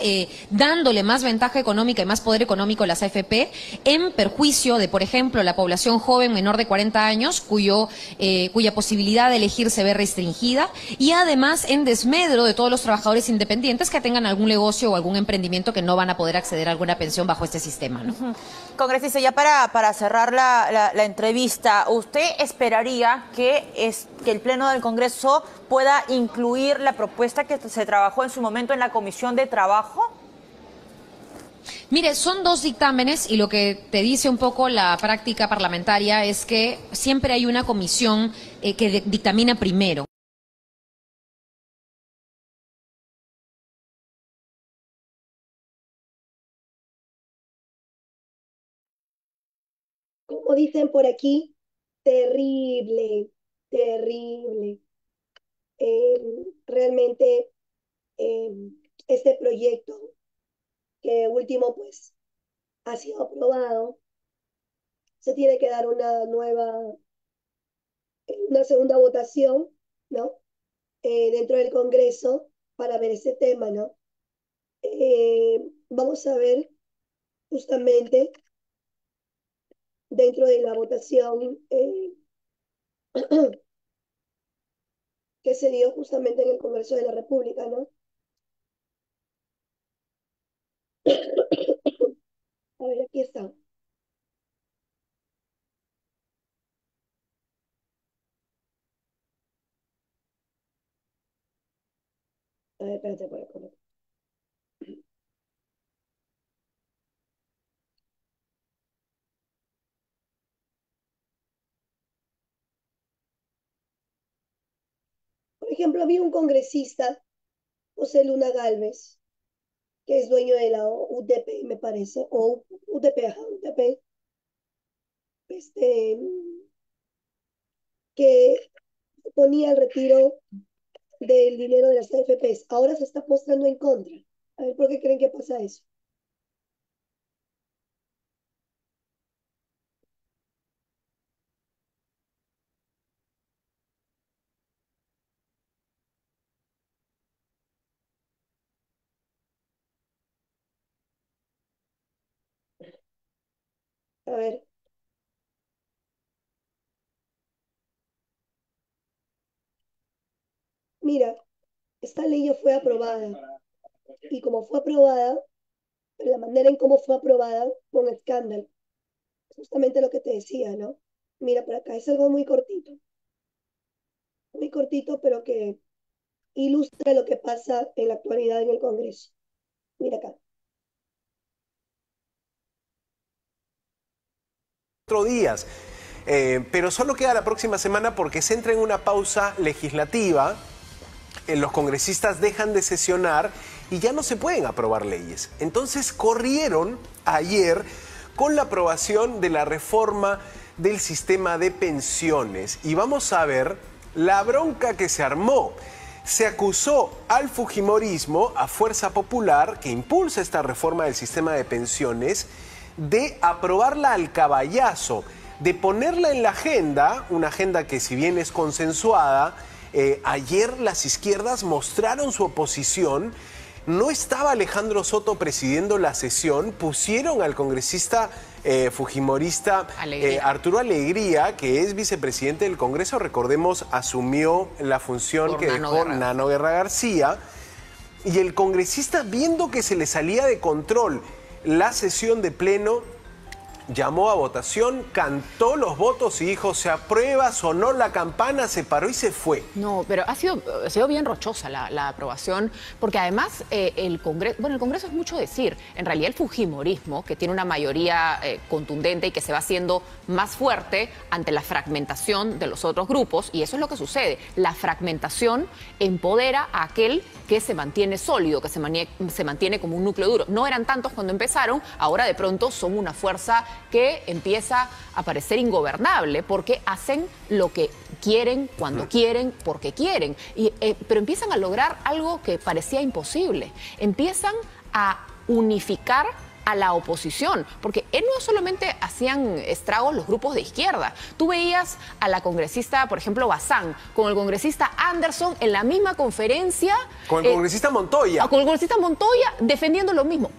dándole más ventaja económica y más poder económico a las AFP en perjuicio de, por ejemplo, la población joven menor de 40 años, cuya posibilidad de elegir se ve restringida, y además en desmedro de todos los trabajadores independientes que tengan algún negocio o algún emprendimiento que no van a poder acceder a alguna pensión bajo este sistema, ¿no? Congresista, ya para cerrar la entrevista, ¿usted esperaría que el Pleno del Congreso pueda incluir la propuesta que se trabajó en su momento en la Comisión de Trabajo? Mire, son 2 dictámenes y lo que te dice un poco la práctica parlamentaria es que siempre hay una comisión que dictamina primero. Como dicen por aquí, terrible, terrible. Realmente este proyecto que último pues ha sido aprobado, se tiene que dar una segunda votación, ¿no? Dentro del Congreso para ver ese tema, ¿no? Vamos a ver justamente dentro de la votación que se dio justamente en el Congreso de la República, ¿no? A ver, aquí está. A ver, espérate por acá. Por ejemplo, había un congresista, José Luna Gálvez, que es dueño de la UTP, me parece, o UTP, ajá, UTP, este, que ponía el retiro del dinero de las AFPs. Ahora se está mostrando en contra. A ver, ¿por qué creen que pasa eso? A ver, mira, esta ley ya fue aprobada y como fue aprobada, la manera en cómo fue aprobada fue un escándalo. Justamente lo que te decía, ¿no? Mira, por acá es algo muy cortito, pero que ilustra lo que pasa en la actualidad en el Congreso. Mira acá. Días, pero solo queda la próxima semana porque se entra en una pausa legislativa. Los congresistas dejan de sesionar y ya no se pueden aprobar leyes. Entonces corrieron ayer con la aprobación de la reforma del sistema de pensiones. Y vamos a ver la bronca que se armó. Se acusó al fujimorismo, a Fuerza Popular, que impulsa esta reforma del sistema de pensiones, de aprobarla al caballazo, de ponerla en la agenda, una agenda que si bien es consensuada, ayer las izquierdas mostraron su oposición. No estaba Alejandro Soto presidiendo la sesión, pusieron al congresista fujimorista Arturo Alegría, que es vicepresidente del Congreso, recordemos, asumió la función que dejó Nano Guerra García, y el congresista, viendo que se le salía de control la sesión de pleno, llamó a votación, cantó los votos y dijo se aprueba, sonó la campana, se paró y se fue. No, pero ha sido bien rochosa la aprobación, porque además el Congreso es mucho decir. En realidad el fujimorismo, que tiene una mayoría contundente y que se va haciendo más fuerte ante la fragmentación de los otros grupos, y eso es lo que sucede. La fragmentación empodera a aquel que se mantiene sólido, que se mantiene como un núcleo duro. No eran tantos cuando empezaron, ahora de pronto son una fuerza que empieza a parecer ingobernable porque hacen lo que quieren, cuando quieren, porque quieren. Pero empiezan a lograr algo que parecía imposible. Empiezan a unificar a la oposición, porque no solamente hacían estragos los grupos de izquierda. Tú veías a la congresista, por ejemplo, Bazán, con el congresista Anderson en la misma conferencia. Con el congresista Montoya. Con el congresista Montoya defendiendo lo mismo.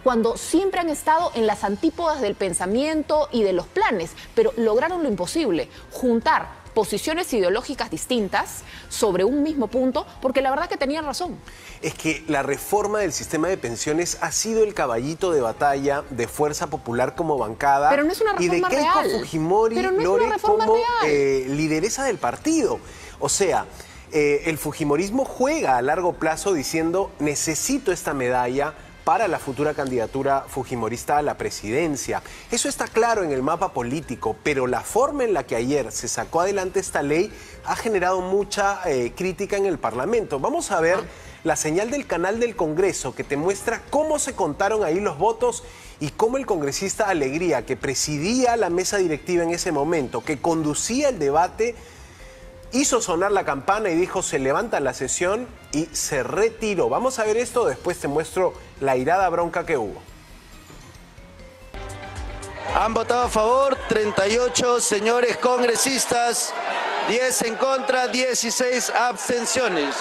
Cuando siempre han estado en las antípodas del pensamiento y de los planes, pero lograron lo imposible, juntar posiciones ideológicas distintas sobre un mismo punto, porque la verdad que tenían razón. Es que la reforma del sistema de pensiones ha sido el caballito de batalla de Fuerza Popular como bancada. Pero no es una reforma y de Keiko real. Fujimori, Pero no es Lore, una reforma como real. lideresa del partido. O sea, el fujimorismo juega a largo plazo diciendo necesito esta medalla para la futura candidatura fujimorista a la presidencia. Eso está claro en el mapa político, pero la forma en la que ayer se sacó adelante esta ley ha generado mucha crítica en el Parlamento. Vamos a ver la señal del canal del Congreso que te muestra cómo se contaron ahí los votos y cómo el congresista Alegría, que presidía la mesa directiva en ese momento, que conducía el debate, hizo sonar la campana y dijo se levanta la sesión y se retiró. Vamos a ver esto, después te muestro la irada bronca que hubo. Han votado a favor 38 señores congresistas, 10 en contra, 16 abstenciones.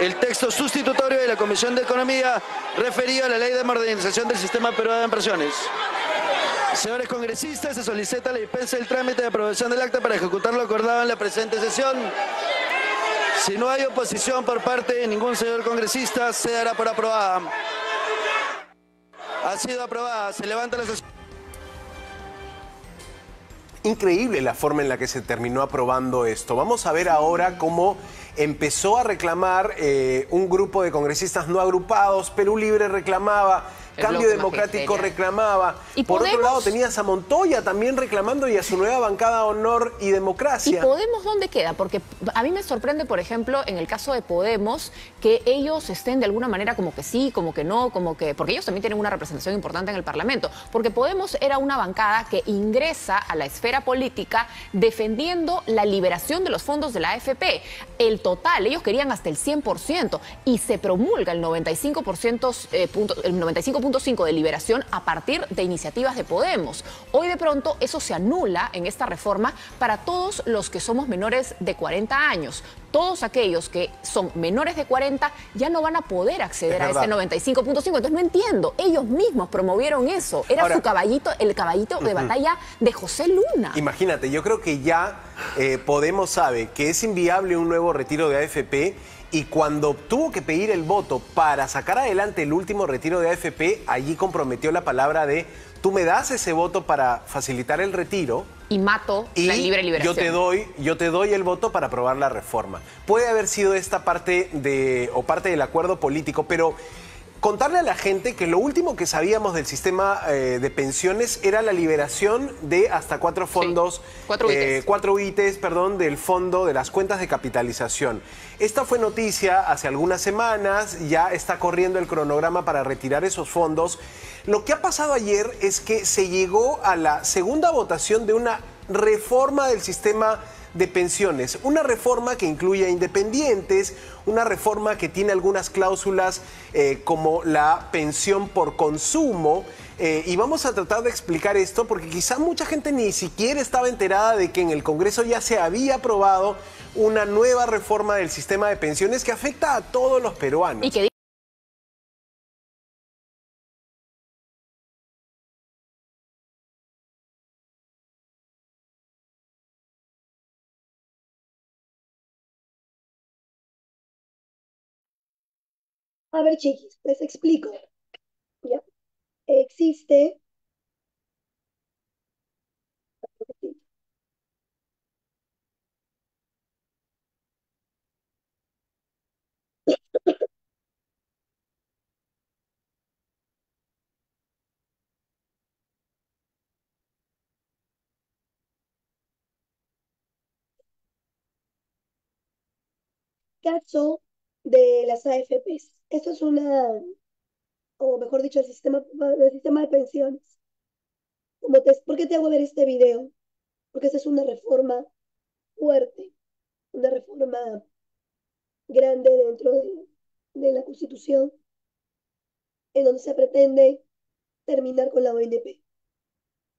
el texto sustitutorio de la Comisión de Economía referido a la Ley de Modernización del Sistema Peruano de Pensiones. Señores congresistas, se solicita la dispensa del trámite de aprobación del acta para ejecutar lo acordado en la presente sesión. Si no hay oposición por parte de ningún señor congresista, se dará por aprobada. Ha sido aprobada. Se levanta la sesión. Increíble la forma en la que se terminó aprobando esto. Vamos a ver ahora cómo empezó a reclamar un grupo de congresistas no agrupados. Perú Libre reclamaba, Cambio Democrático reclamaba. ¿Y por Podemos? otro lado tenías a Montoya también reclamando y a su nueva bancada Honor y Democracia. ¿Y Podemos dónde queda? Porque a mí me sorprende, por ejemplo, en el caso de Podemos, que ellos estén de alguna manera como que sí, como que no, como que... Porque ellos también tienen una representación importante en el Parlamento. Porque Podemos era una bancada que ingresa a la esfera política defendiendo la liberación de los fondos de la AFP. El total, ellos querían hasta el 100% y se promulga el 95%, el 95.5% de liberación a partir de iniciativas de Podemos. Hoy de pronto eso se anula en esta reforma para todos los que somos menores de 40 años. Todos aquellos que son menores de 40 ya no van a poder acceder a ese 95.5. Entonces no entiendo, ellos mismos promovieron eso. Era Ahora, su caballito, el caballito de batalla de José Luna. Imagínate, yo creo que ya Podemos sabe que es inviable un nuevo retiro de AFP y cuando tuvo que pedir el voto para sacar adelante el último retiro de AFP, allí comprometió la palabra de tú me das ese voto para facilitar el retiro y mato la libre liberación. Yo te doy el voto para aprobar la reforma. Puede haber sido esta parte del acuerdo político, pero contarle a la gente que lo último que sabíamos del sistema de pensiones era la liberación de hasta 4 fondos, sí, 4 ITs, del fondo de las cuentas de capitalización. Esta fue noticia hace algunas semanas, ya está corriendo el cronograma para retirar esos fondos. Lo que ha pasado ayer es que se llegó a la segunda votación de una reforma del sistema de pensiones, una reforma que incluye a independientes, una reforma que tiene algunas cláusulas como la pensión por consumo, y vamos a tratar de explicar esto porque quizá mucha gente ni siquiera estaba enterada de que en el Congreso ya se había aprobado una nueva reforma del sistema de pensiones que afecta a todos los peruanos. Y que A ver, chiquis, les explico. Ya. Existe caso de las AFPs. Esto es o mejor dicho, el sistema de pensiones. ¿Por qué te hago ver este video? Porque esta es una reforma fuerte, una reforma grande dentro de la Constitución, en donde se pretende terminar con la ONP,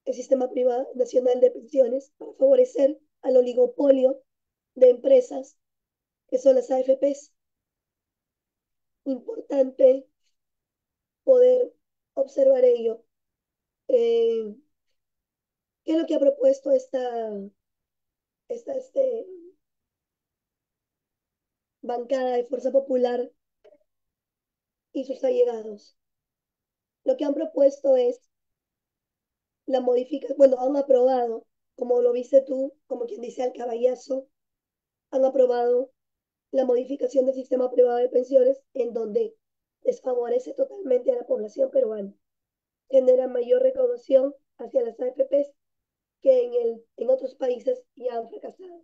el Sistema Privado Nacional de Pensiones, para favorecer al oligopolio de empresas que son las AFPs. Importante poder observar ello. ¿Qué es lo que ha propuesto esta bancada de Fuerza Popular y sus allegados? Lo que han propuesto es la modificación, bueno, han aprobado, como lo viste tú, como quien dice al caballazo, han aprobado la modificación del sistema privado de pensiones en donde desfavorece totalmente a la población peruana, genera mayor recaudación hacia las AFPs que en otros países ya han fracasado.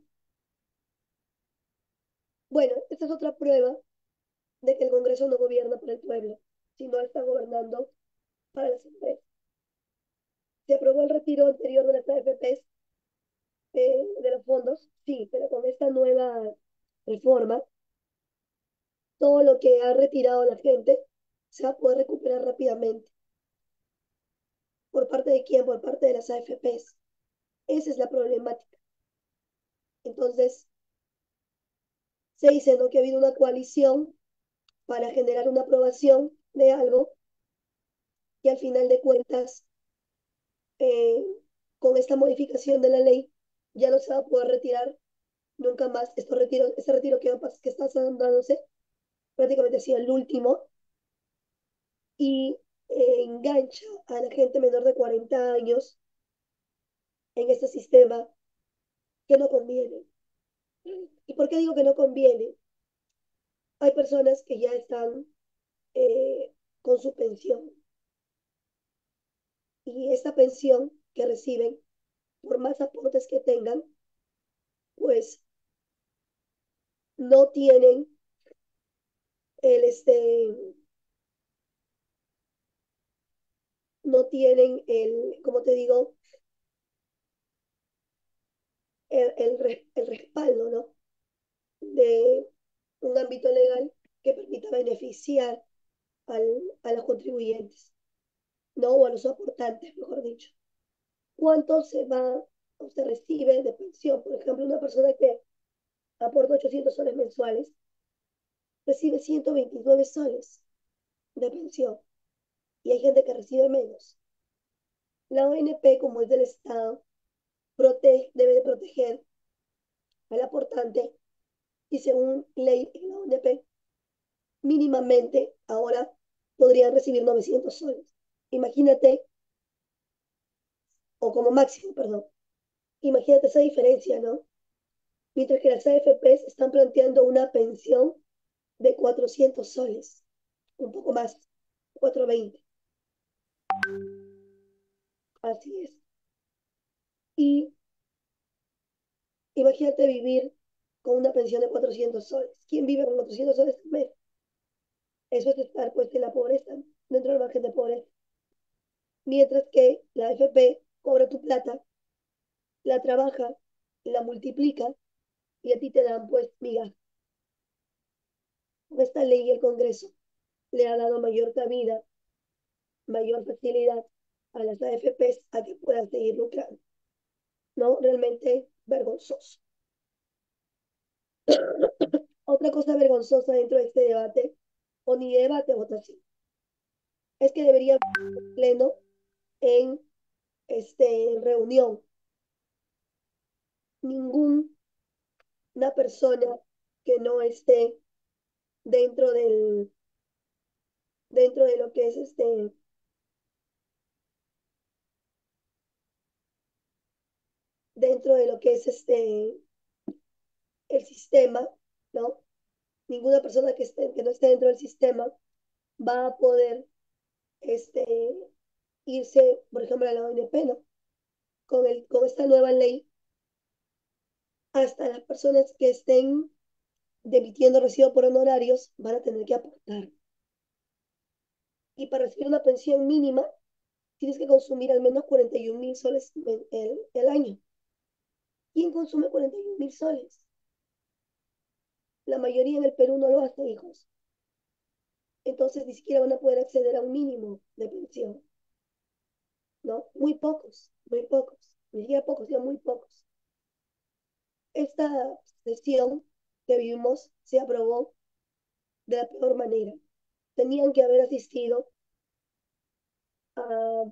Bueno, esta es otra prueba de que el Congreso no gobierna para el pueblo, sino está gobernando para las empresas. Se aprobó el retiro anterior de las AFPs, de los fondos, sí, pero con esta nueva reforma, todo lo que ha retirado la gente se va a poder recuperar rápidamente. ¿Por parte de quién? Por parte de las AFPs. Esa es la problemática. Entonces, se dice, ¿no?, que ha habido una coalición para generar una aprobación de algo y al final de cuentas, eh, con esta modificación de la ley, ya no se va a poder retirar nunca más. Este retiro que está dándose prácticamente ha sido el último y engancha a la gente menor de 40 años en este sistema que no conviene. ¿Y por qué digo que no conviene? Hay personas que ya están con su pensión y esta pensión que reciben, por más aportes que tengan, pues no tienen el no tienen como te digo, el respaldo, ¿no? De un ámbito legal que permita beneficiar a los contribuyentes, ¿no? O a los aportantes, mejor dicho. ¿Cuánto se recibe de pensión? Por ejemplo, una persona que aporta 800 soles mensuales recibe 129 soles de pensión y hay gente que recibe menos. La ONP, como es del Estado, debe de proteger al aportante y según ley en la ONP, mínimamente ahora podrían recibir 900 soles. Imagínate, o como máximo, perdón, imagínate esa diferencia, ¿no? Mientras que las AFPs están planteando una pensión de 400 soles, un poco más, 420. Así es. Y imagínate vivir con una pensión de 400 soles. ¿Quién vive con 400 soles al mes? Eso es estar pues en la pobreza, dentro del margen de pobreza. Mientras que la AFP cobra tu plata, la trabaja, la multiplica y a ti te dan pues migajas. Con esta ley el Congreso le ha dado mayor cabida, mayor facilidad a las AFPs a que puedan seguir lucrando. ¿No? Realmente vergonzoso. Otra cosa vergonzosa dentro de este debate, o ni debate, votación, es que debería haber un pleno en reunión. Ninguna persona que no esté dentro dentro de lo que es dentro de lo que es el sistema, ¿no? Ninguna persona que no esté dentro del sistema va a poder irse, por ejemplo, a la ONP, ¿no? Con esta nueva ley, hasta las personas que estén demitiendo recibo por honorarios van a tener que aportar. Y para recibir una pensión mínima, tienes que consumir al menos 41.000 soles el año. ¿Quién consume 41.000 soles? La mayoría en el Perú no lo hace, hijos. Entonces ni siquiera van a poder acceder a un mínimo de pensión, ¿no? Muy pocos, ni siquiera pocos, sino muy pocos. Esta sesión que vivimos se aprobó de la peor manera. Tenían que haber asistido a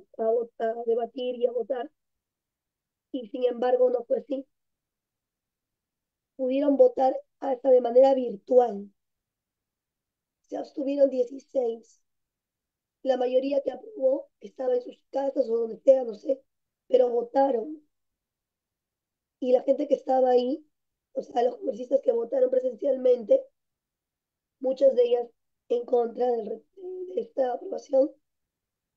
debatir y a votar, y sin embargo no fue así. Pudieron votar hasta de manera virtual. Se abstuvieron 16. La mayoría que aprobó estaba en sus casas o donde sea, no sé, pero votaron. Y la gente que estaba ahí, o sea, los congresistas que votaron presencialmente, muchas de ellas en contra de esta aprobación,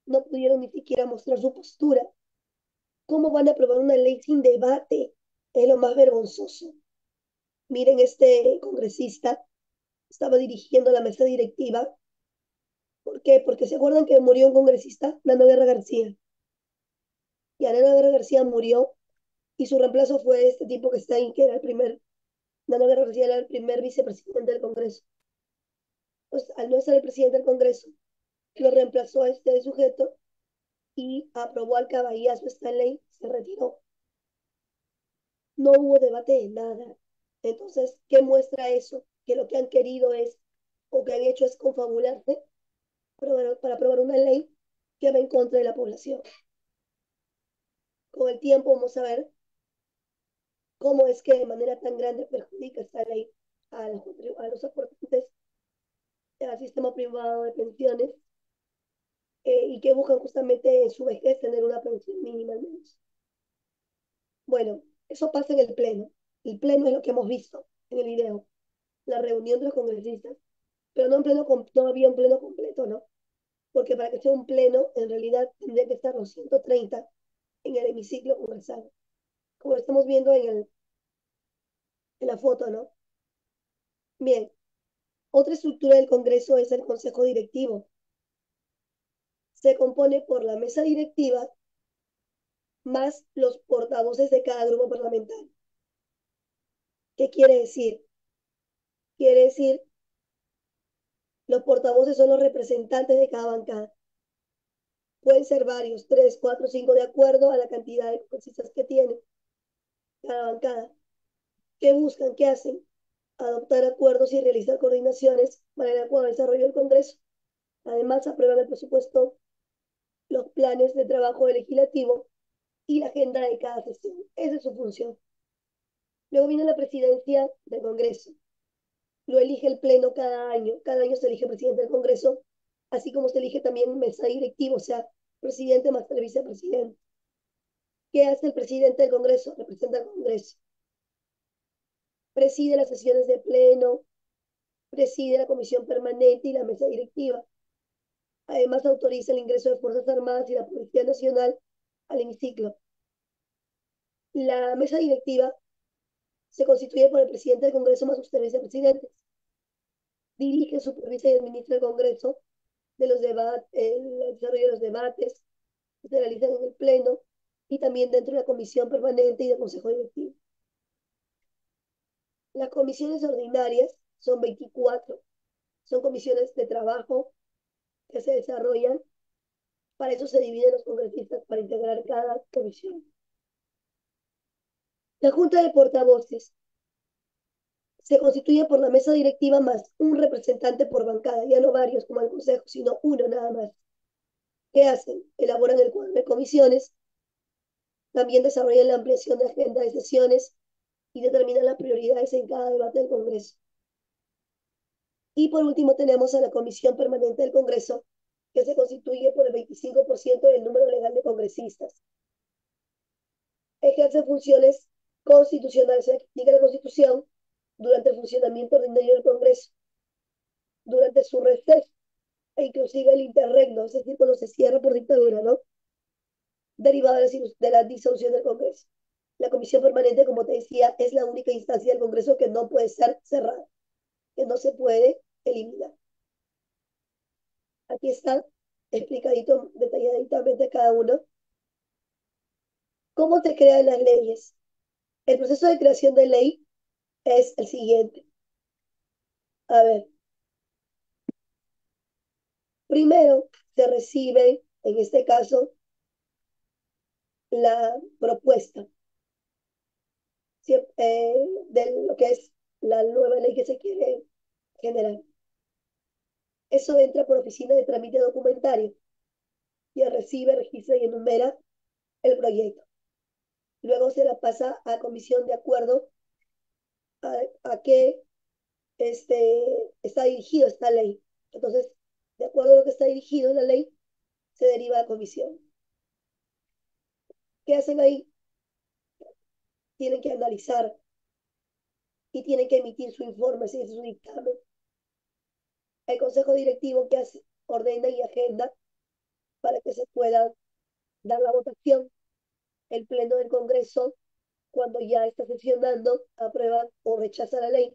no pudieron ni siquiera mostrar su postura. ¿Cómo van a aprobar una ley sin debate? Es lo más vergonzoso. Miren, este congresista estaba dirigiendo la mesa directiva. ¿Por qué? Porque se acuerdan que murió un congresista, Nano Guerra García. Y Nano Guerra García murió y su reemplazo fue este tipo que está ahí, que era Nano Guerra García era el primer vicepresidente del Congreso. Pues al no ser el presidente del Congreso, lo reemplazó a este sujeto y aprobó al caballazo esta ley, se retiró. No hubo debate de nada. Entonces, ¿qué muestra eso? Que lo que han querido es o que han hecho es confabularse para aprobar una ley que va en contra de la población. Con el tiempo vamos a ver cómo es que de manera tan grande perjudica esta ley a los aportantes al sistema privado de pensiones y que buscan justamente en su vejez tener una pensión mínima al menos. Bueno, eso pasa en el pleno. El pleno es lo que hemos visto en el video, la reunión de los congresistas, pero no, no había un pleno completo, ¿no? Porque para que sea un pleno, en realidad tendría que estar los 130 en el hemiciclo congresal, como lo estamos viendo en la foto, ¿no? Bien, otra estructura del Congreso es el Consejo Directivo. Se compone por la mesa directiva más los portavoces de cada grupo parlamentario. ¿Qué quiere decir? Quiere decir, los portavoces son los representantes de cada bancada. Pueden ser varios, 3, 4, 5, de acuerdo a la cantidad de congresistas que tiene cada bancada. ¿Qué buscan? ¿Qué hacen? Adoptar acuerdos y realizar coordinaciones para el adecuado desarrollo del Congreso. Además, aprueban el presupuesto, los planes de trabajo legislativo y la agenda de cada sesión. Esa es su función. Luego viene la presidencia del Congreso. Lo elige el Pleno cada año. Cada año se elige presidente del Congreso, así como se elige también mesa directiva, o sea, presidente más el vicepresidente. ¿Qué hace el presidente del Congreso? Representa al Congreso. Preside las sesiones de Pleno, preside la comisión permanente y la mesa directiva. Además, autoriza el ingreso de Fuerzas Armadas y la Policía Nacional al hemiciclo. La mesa directiva se constituye por el presidente del Congreso más sus tres vicepresidentes. Dirige, supervisa y administra el Congreso de los debates, el desarrollo de los debates que se realizan en el Pleno y también dentro de la comisión permanente y del Consejo Directivo. Las comisiones ordinarias son 24. Son comisiones de trabajo que se desarrollan. Para eso se dividen los congresistas para integrar cada comisión. La Junta de Portavoces se constituye por la mesa directiva más un representante por bancada, ya no varios como el Consejo, sino uno nada más. ¿Qué hacen? Elaboran el cuadro de comisiones, también desarrollan la ampliación de agenda de sesiones y determinan las prioridades en cada debate del Congreso. Y por último tenemos a la Comisión Permanente del Congreso, que se constituye por el 25% del número legal de congresistas. Ejerce funciones constitucionales, se aplica la Constitución durante el funcionamiento ordinario del Congreso, durante su receso e inclusive el interregno, es decir, cuando se cierra por dictadura, ¿no? Derivada de la disolución del Congreso. La Comisión Permanente, como te decía, es la única instancia del Congreso que no puede ser cerrada, que no se puede eliminar. Aquí está explicadito detalladamente cada uno. ¿Cómo se crean las leyes? El proceso de creación de ley es el siguiente. A ver. Primero se recibe, en este caso, la propuesta de lo que es la nueva ley que se quiere generar. Eso entra por oficina de trámite documentario y recibe, registra y enumera el proyecto. Luego se la pasa a comisión de acuerdo a qué está dirigido esta ley. Entonces, de acuerdo a lo que está dirigido la ley, se deriva a comisión. ¿Qué hacen ahí? Tienen que analizar y tienen que emitir su informe, si es su dictamen. El Consejo Directivo que hace, ordena y agenda para que se pueda dar la votación. El Pleno del Congreso, cuando ya está sesionando, aprueba o rechaza la ley.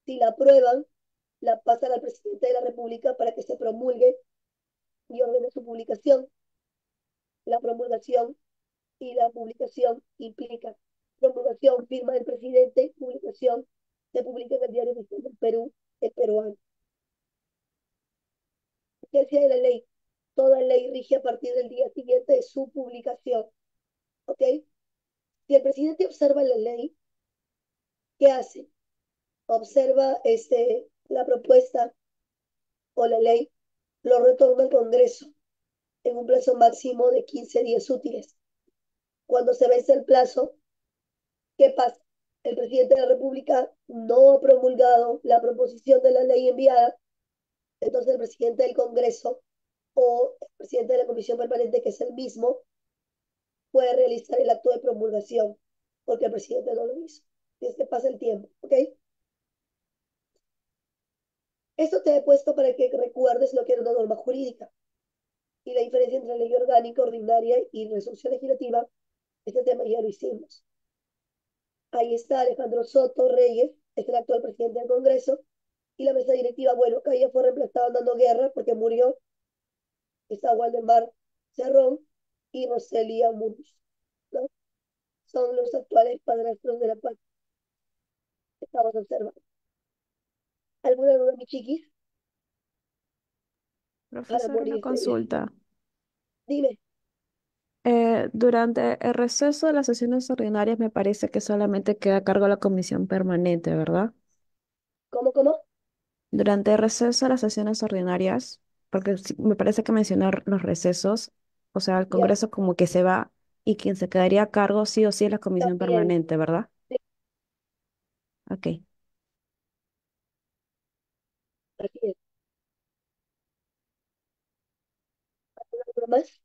Si la aprueban, la pasan al presidente de la República para que se promulgue y ordene su publicación. La promulgación y la publicación implica promulgación, firma del presidente, publicación, se publica en el Diario Oficial del Perú, el peruano. ¿Qué decía de la ley? Toda ley rige a partir del día siguiente de su publicación. ¿Ok? Si el presidente observa la ley, ¿qué hace? Observa La propuesta o la ley lo retorna al Congreso en un plazo máximo de 15 días útiles. Cuando se vence el plazo, ¿qué pasa? El presidente de la República no ha promulgado la proposición de la ley enviada, entonces el presidente del Congreso o el presidente de la Comisión Permanente, que es el mismo, puede realizar el acto de promulgación, porque el presidente no lo hizo. Es que pasa el tiempo, ¿ok? Esto te he puesto para que recuerdes lo que era una norma jurídica y la diferencia entre ley orgánica, ordinaria y resolución legislativa. Este tema ya lo hicimos. Ahí está Alejandro Soto Reyes, es el actual presidente del Congreso, y la mesa directiva, bueno, acá ya fue reemplazado dando guerra porque murió. Está Waldemar Cerrón y Roselia Munos, ¿no? Son los actuales padrastros de la patria. Estamos observando. ¿Alguna duda, mi chiquis? Para Profesor, una morirse bien. consulta. Dime, Durante el receso de las sesiones ordinarias me parece que solamente queda a cargo la comisión permanente, ¿verdad? ¿cómo? Durante el receso de las sesiones ordinarias, porque me parece que mencionar los recesos, o sea, el Ya, Congreso como que se va y quien se quedaría a cargo sí o sí es la comisión también. permanente, ¿verdad? Sí, Ok. así es. ¿Alguna duda más?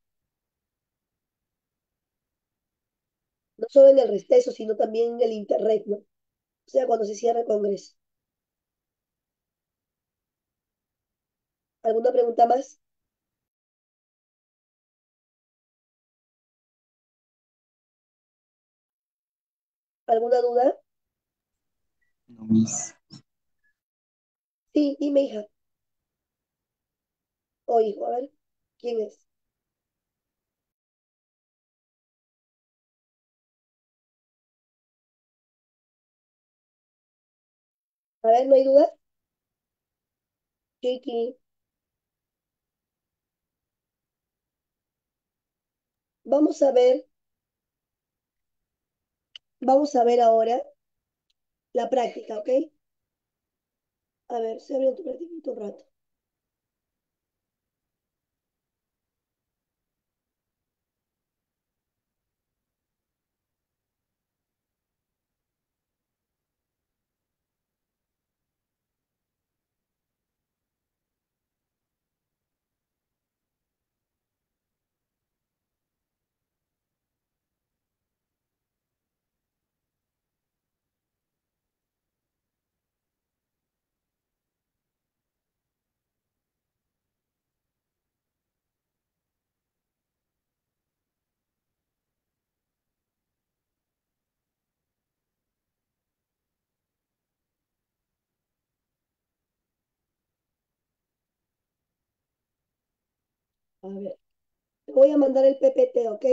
No solo en el receso, sino también en el interregno, ¿no? O sea, cuando se cierra el Congreso. ¿Alguna pregunta más? ¿Alguna duda? No, Miss. Sí, dime, hija o hijo, a ver, ¿quién es? A ver, ¿no hay duda? Chiqui, vamos a ver ahora la práctica, ¿ok? A ver, se abrió tu práctica un rato. A ver, te voy a mandar el PPT, ¿ok?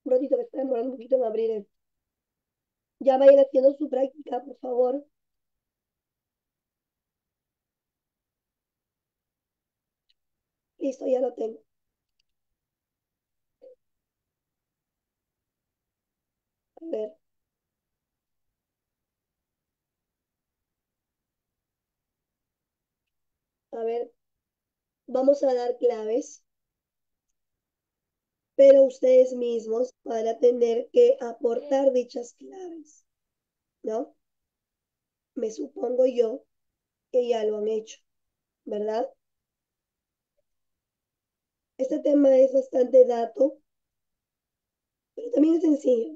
Un ratito que está demorando un poquito en abrir esto. Ya vayan haciendo su práctica, por favor. Listo, ya lo tengo. A ver, a ver, vamos a dar claves, pero ustedes mismos van a tener que aportar dichas claves, ¿no? Me supongo yo que ya lo han hecho, ¿verdad? Este tema es bastante dato, pero también es sencillo.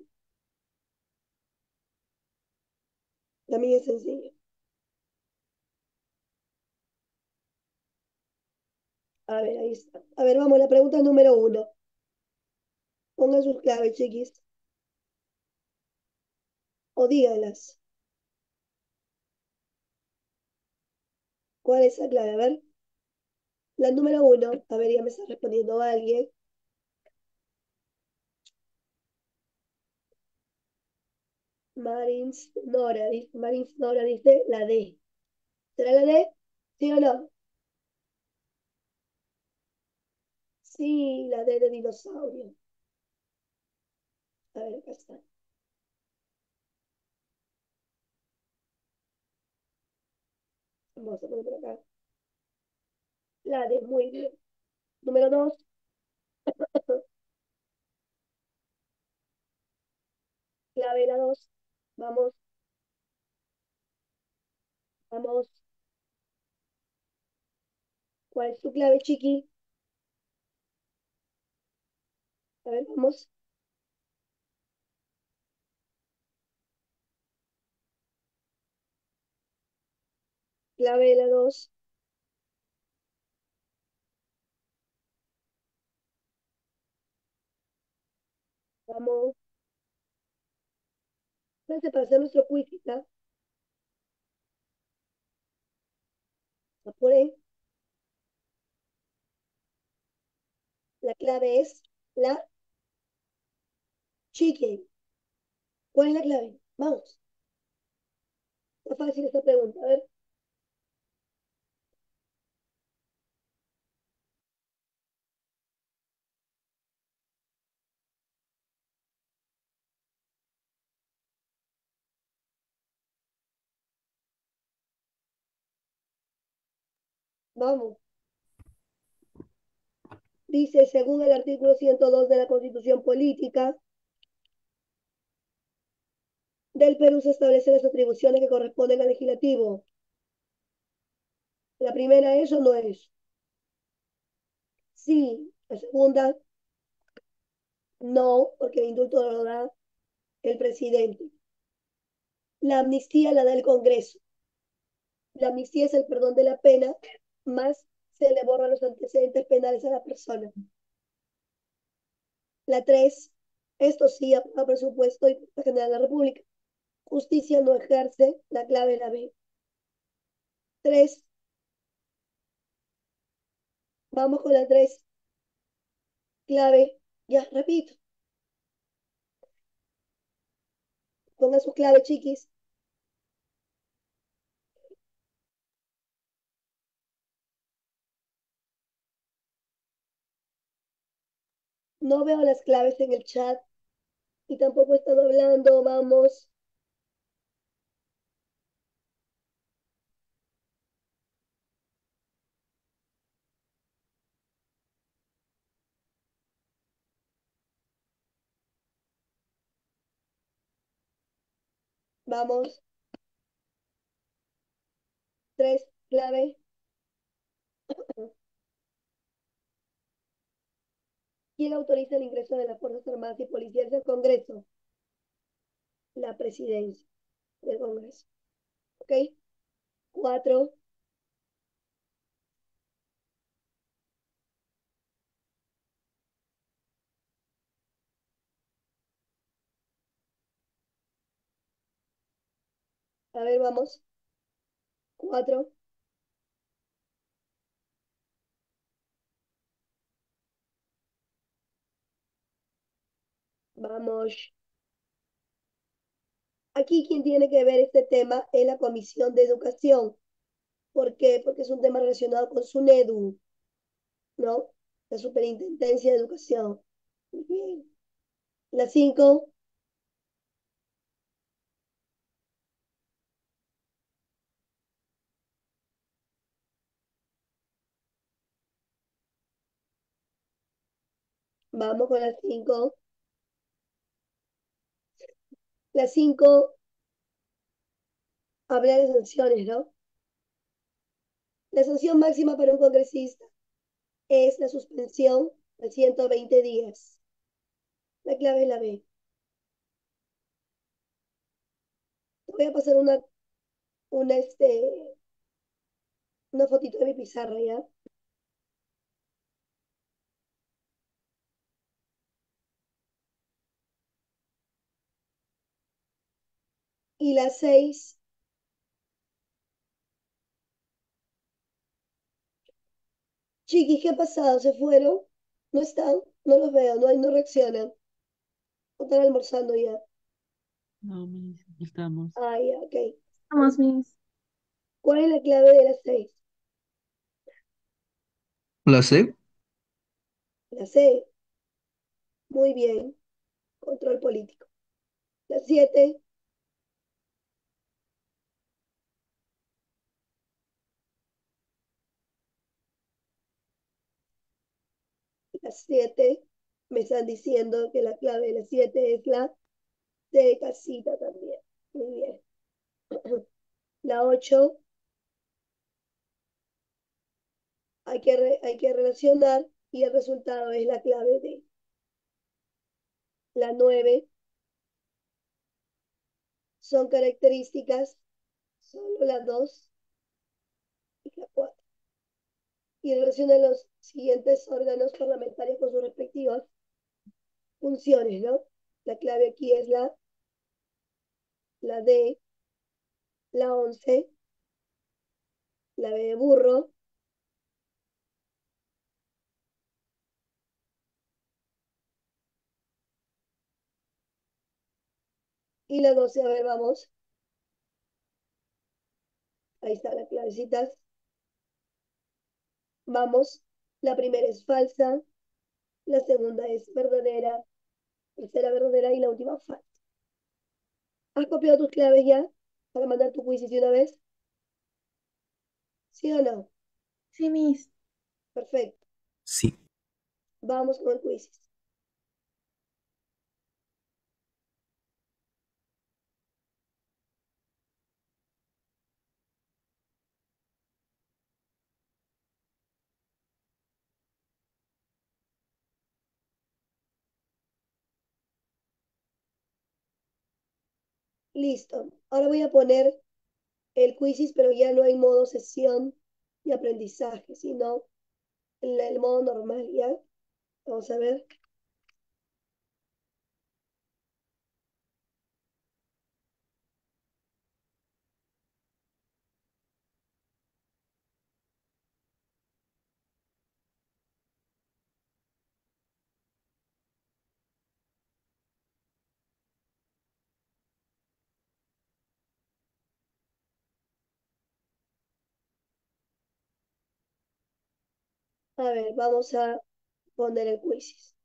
También es sencillo. A ver, ahí está. A ver, vamos, la pregunta número 1. Pongan sus claves, chiquis. O díganlas. ¿Cuál es la clave? A ver. La número 1. A ver, ya me está respondiendo alguien. Marins Nora dice la D. ¿Será la D? ¿Sí o no? Sí, la D de dinosaurio. A ver, acá está. Vamos a poner por acá. La D, muy bien. Número 2. Clave la 2. Vamos, vamos. ¿Cuál es tu clave, chiqui? A ver, vamos. Clave la 2. Vamos. Espérense para hacer nuestro quiz, ¿está? Apuren. La clave es la chicken. ¿Cuál es la clave? Vamos. Está fácil esta pregunta. A ver. Vamos. Dice, según el artículo 102 de la Constitución Política del Perú, se establecen las atribuciones que corresponden al legislativo. La primera es o no es. Sí. La segunda, no, porque el indulto lo da el presidente. La amnistía la da el Congreso. La amnistía es el perdón de la pena, más se le borran los antecedentes penales a la persona. La 3, esto sí, aprueba presupuesto y Junta General de la República. Justicia no ejerce, la clave la B. 3, vamos con la 3. Clave, ya, repito. Pongan su clave, chiquis. No veo las claves en el chat y tampoco están hablando, vamos. Vamos. 3, clave. ¿Quién autoriza el ingreso de las Fuerzas Armadas y Policías al Congreso? La presidencia del Congreso. ¿Ok? 4, a ver, vamos. 4, vamos. Aquí quien tiene que ver este tema es la Comisión de Educación. ¿Por qué? Porque es un tema relacionado con SUNEDU, ¿no? La Superintendencia de Educación. Muy bien. La 5, vamos con la 5. La 5 habla de sanciones, ¿no? La sanción máxima para un congresista es la suspensión de 120 días. La clave es la B. Te voy a pasar una una, una fotito de mi pizarra, ¿ya? Y las 6, chiquis, ¿qué ha pasado? ¿Se fueron? ¿No están? No los veo, no reaccionan. ¿O están almorzando ya? No, Miss, aquí estamos. Ah, ya, ok. Vamos, Miss. ¿Cuál es la clave de las 6? ¿La C? La C. Muy bien. Control político. La 7. La 7. Me están diciendo que la clave de la 7 es la C de casita también. Muy bien. La 8. Hay que relacionar y el resultado es la clave de la 9. Son características solo la 2 y la 4. Y relaciona los siguientes órganos parlamentarios con sus respectivas funciones, ¿no? La clave aquí es la D, la 11, la B de burro, y la 12. A ver, vamos. Ahí están las clavecitas. Vamos. La primera es falsa, la segunda es verdadera, tercera verdadera y la última falsa. ¿Has copiado tus claves ya para mandar tu quiz de una vez? ¿Sí o no? Sí, Miss. Perfecto. Sí. Vamos con el quiz. Listo. Ahora voy a poner el quizzes, pero ya no en modo sesión de aprendizaje, sino en el modo normal, ¿ya? Vamos a ver. A ver, vamos a poner el quizzes.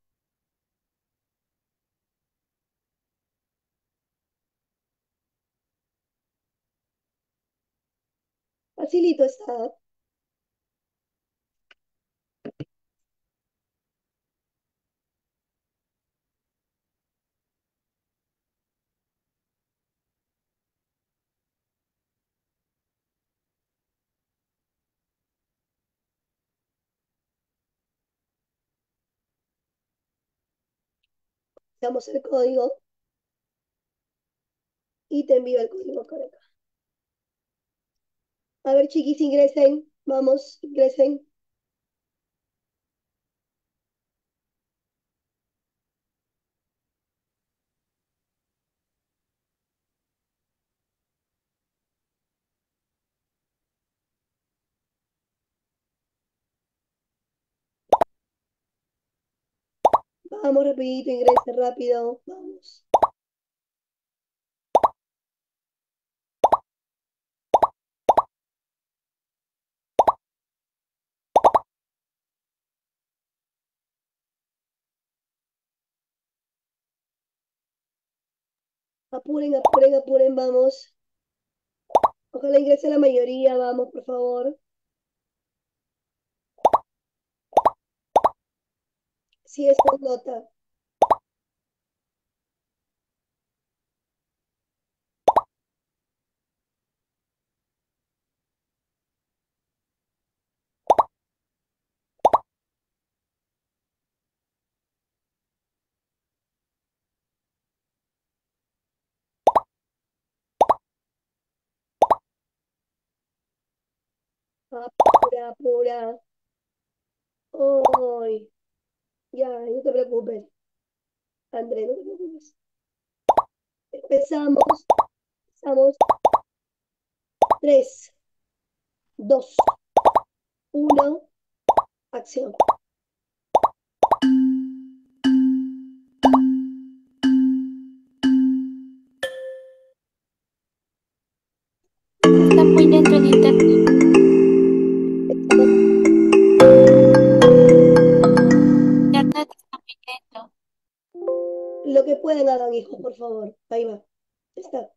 Facilito está. Damos el código y te envío el código por acá. A ver, chiquis, ingresen. Vamos, ingresen. Vamos, rapidito, ingresen rápido. Vamos. Apuren, apuren, apuren, vamos. Ojalá ingrese la mayoría, vamos, por favor. Si es con nota. Apura, apura. Ay, ya, no te preocupes, André, no te preocupes. Empezamos, empezamos. 3, 2, 1, acción. Está muy lento el internet. Internet está muy lento. Lo que pueden hagan, hijo, por favor. Ahí va. Está.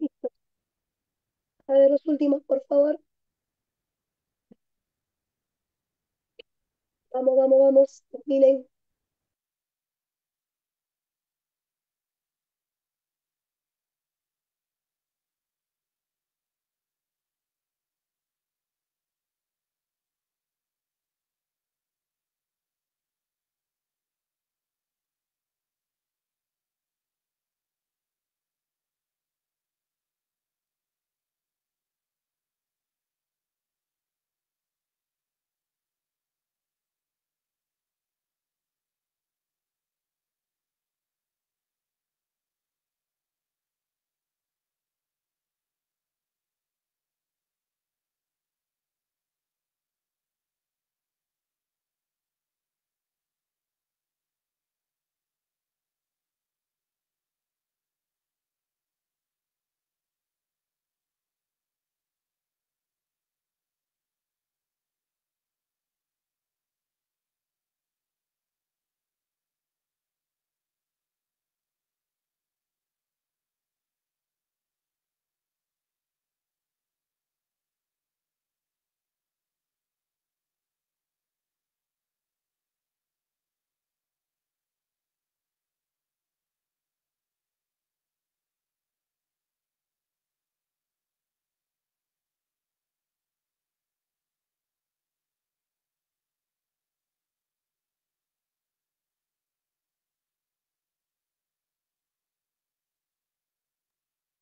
Listo. A ver, los últimos, por favor. Vamos, vamos, vamos. Terminen.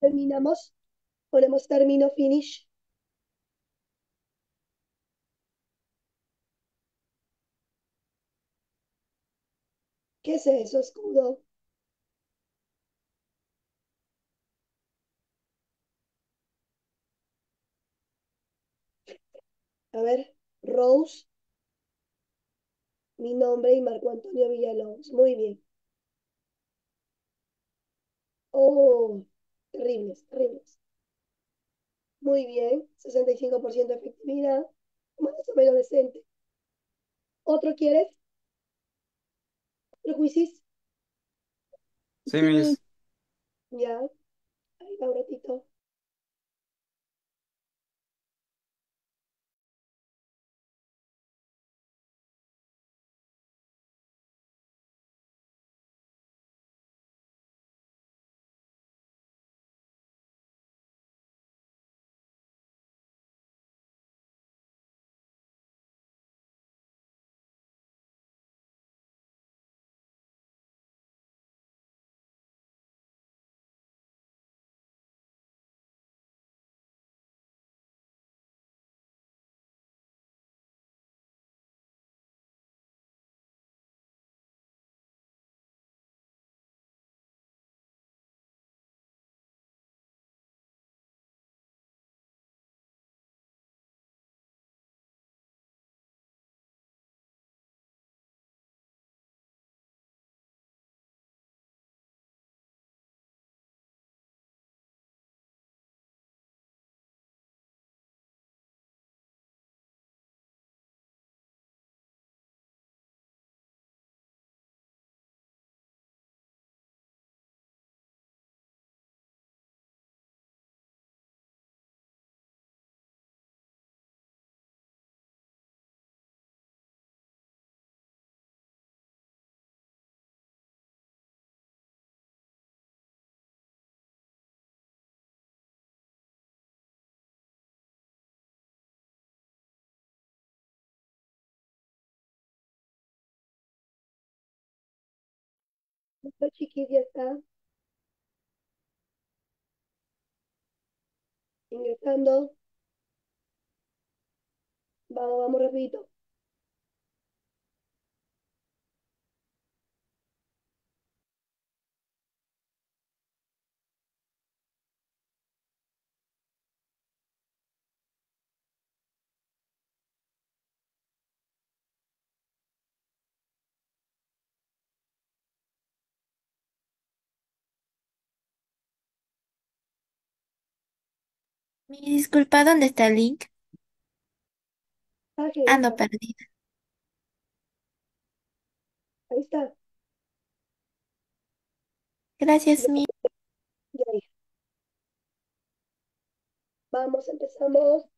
terminamos, ponemos término finish. ¿Qué es eso, escudo? A ver, Rose, mi nombre y Marco Antonio Villalobos. Muy bien. Oh, terribles, terribles. Muy bien, 65% de efectividad, más o menos decente. ¿Otro quieres? ¿Otro quizzes? Sí, Miss. Ya, ahí va un ratito. Listo, chiquis, ya está. Ingresando. Vamos, vamos rapidito. Disculpa, ¿dónde está el link? Aquí, ahí Ando está. perdida. Ahí está. Gracias, mi. Ya, ahí. Vamos, empezamos.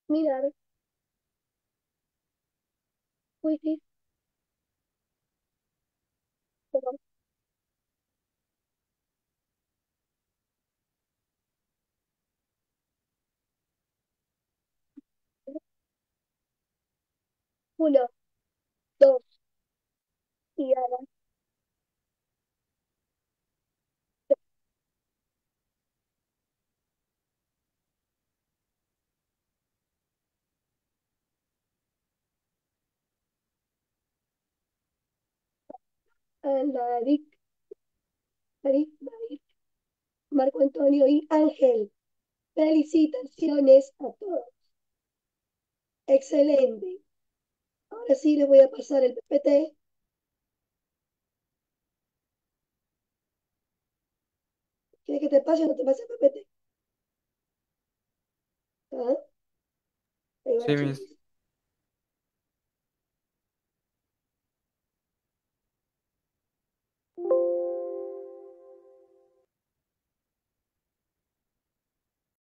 mirar, Wiki, perdón, uno, dos, y ahora, David, David, Marco Antonio y Ángel. Felicitaciones a todos. Excelente. Ahora sí les voy a pasar el PPT. ¿Quieres que te pase o no te pase el PPT? ¿Ah? Ahí va, Sí, chiquis. Miss.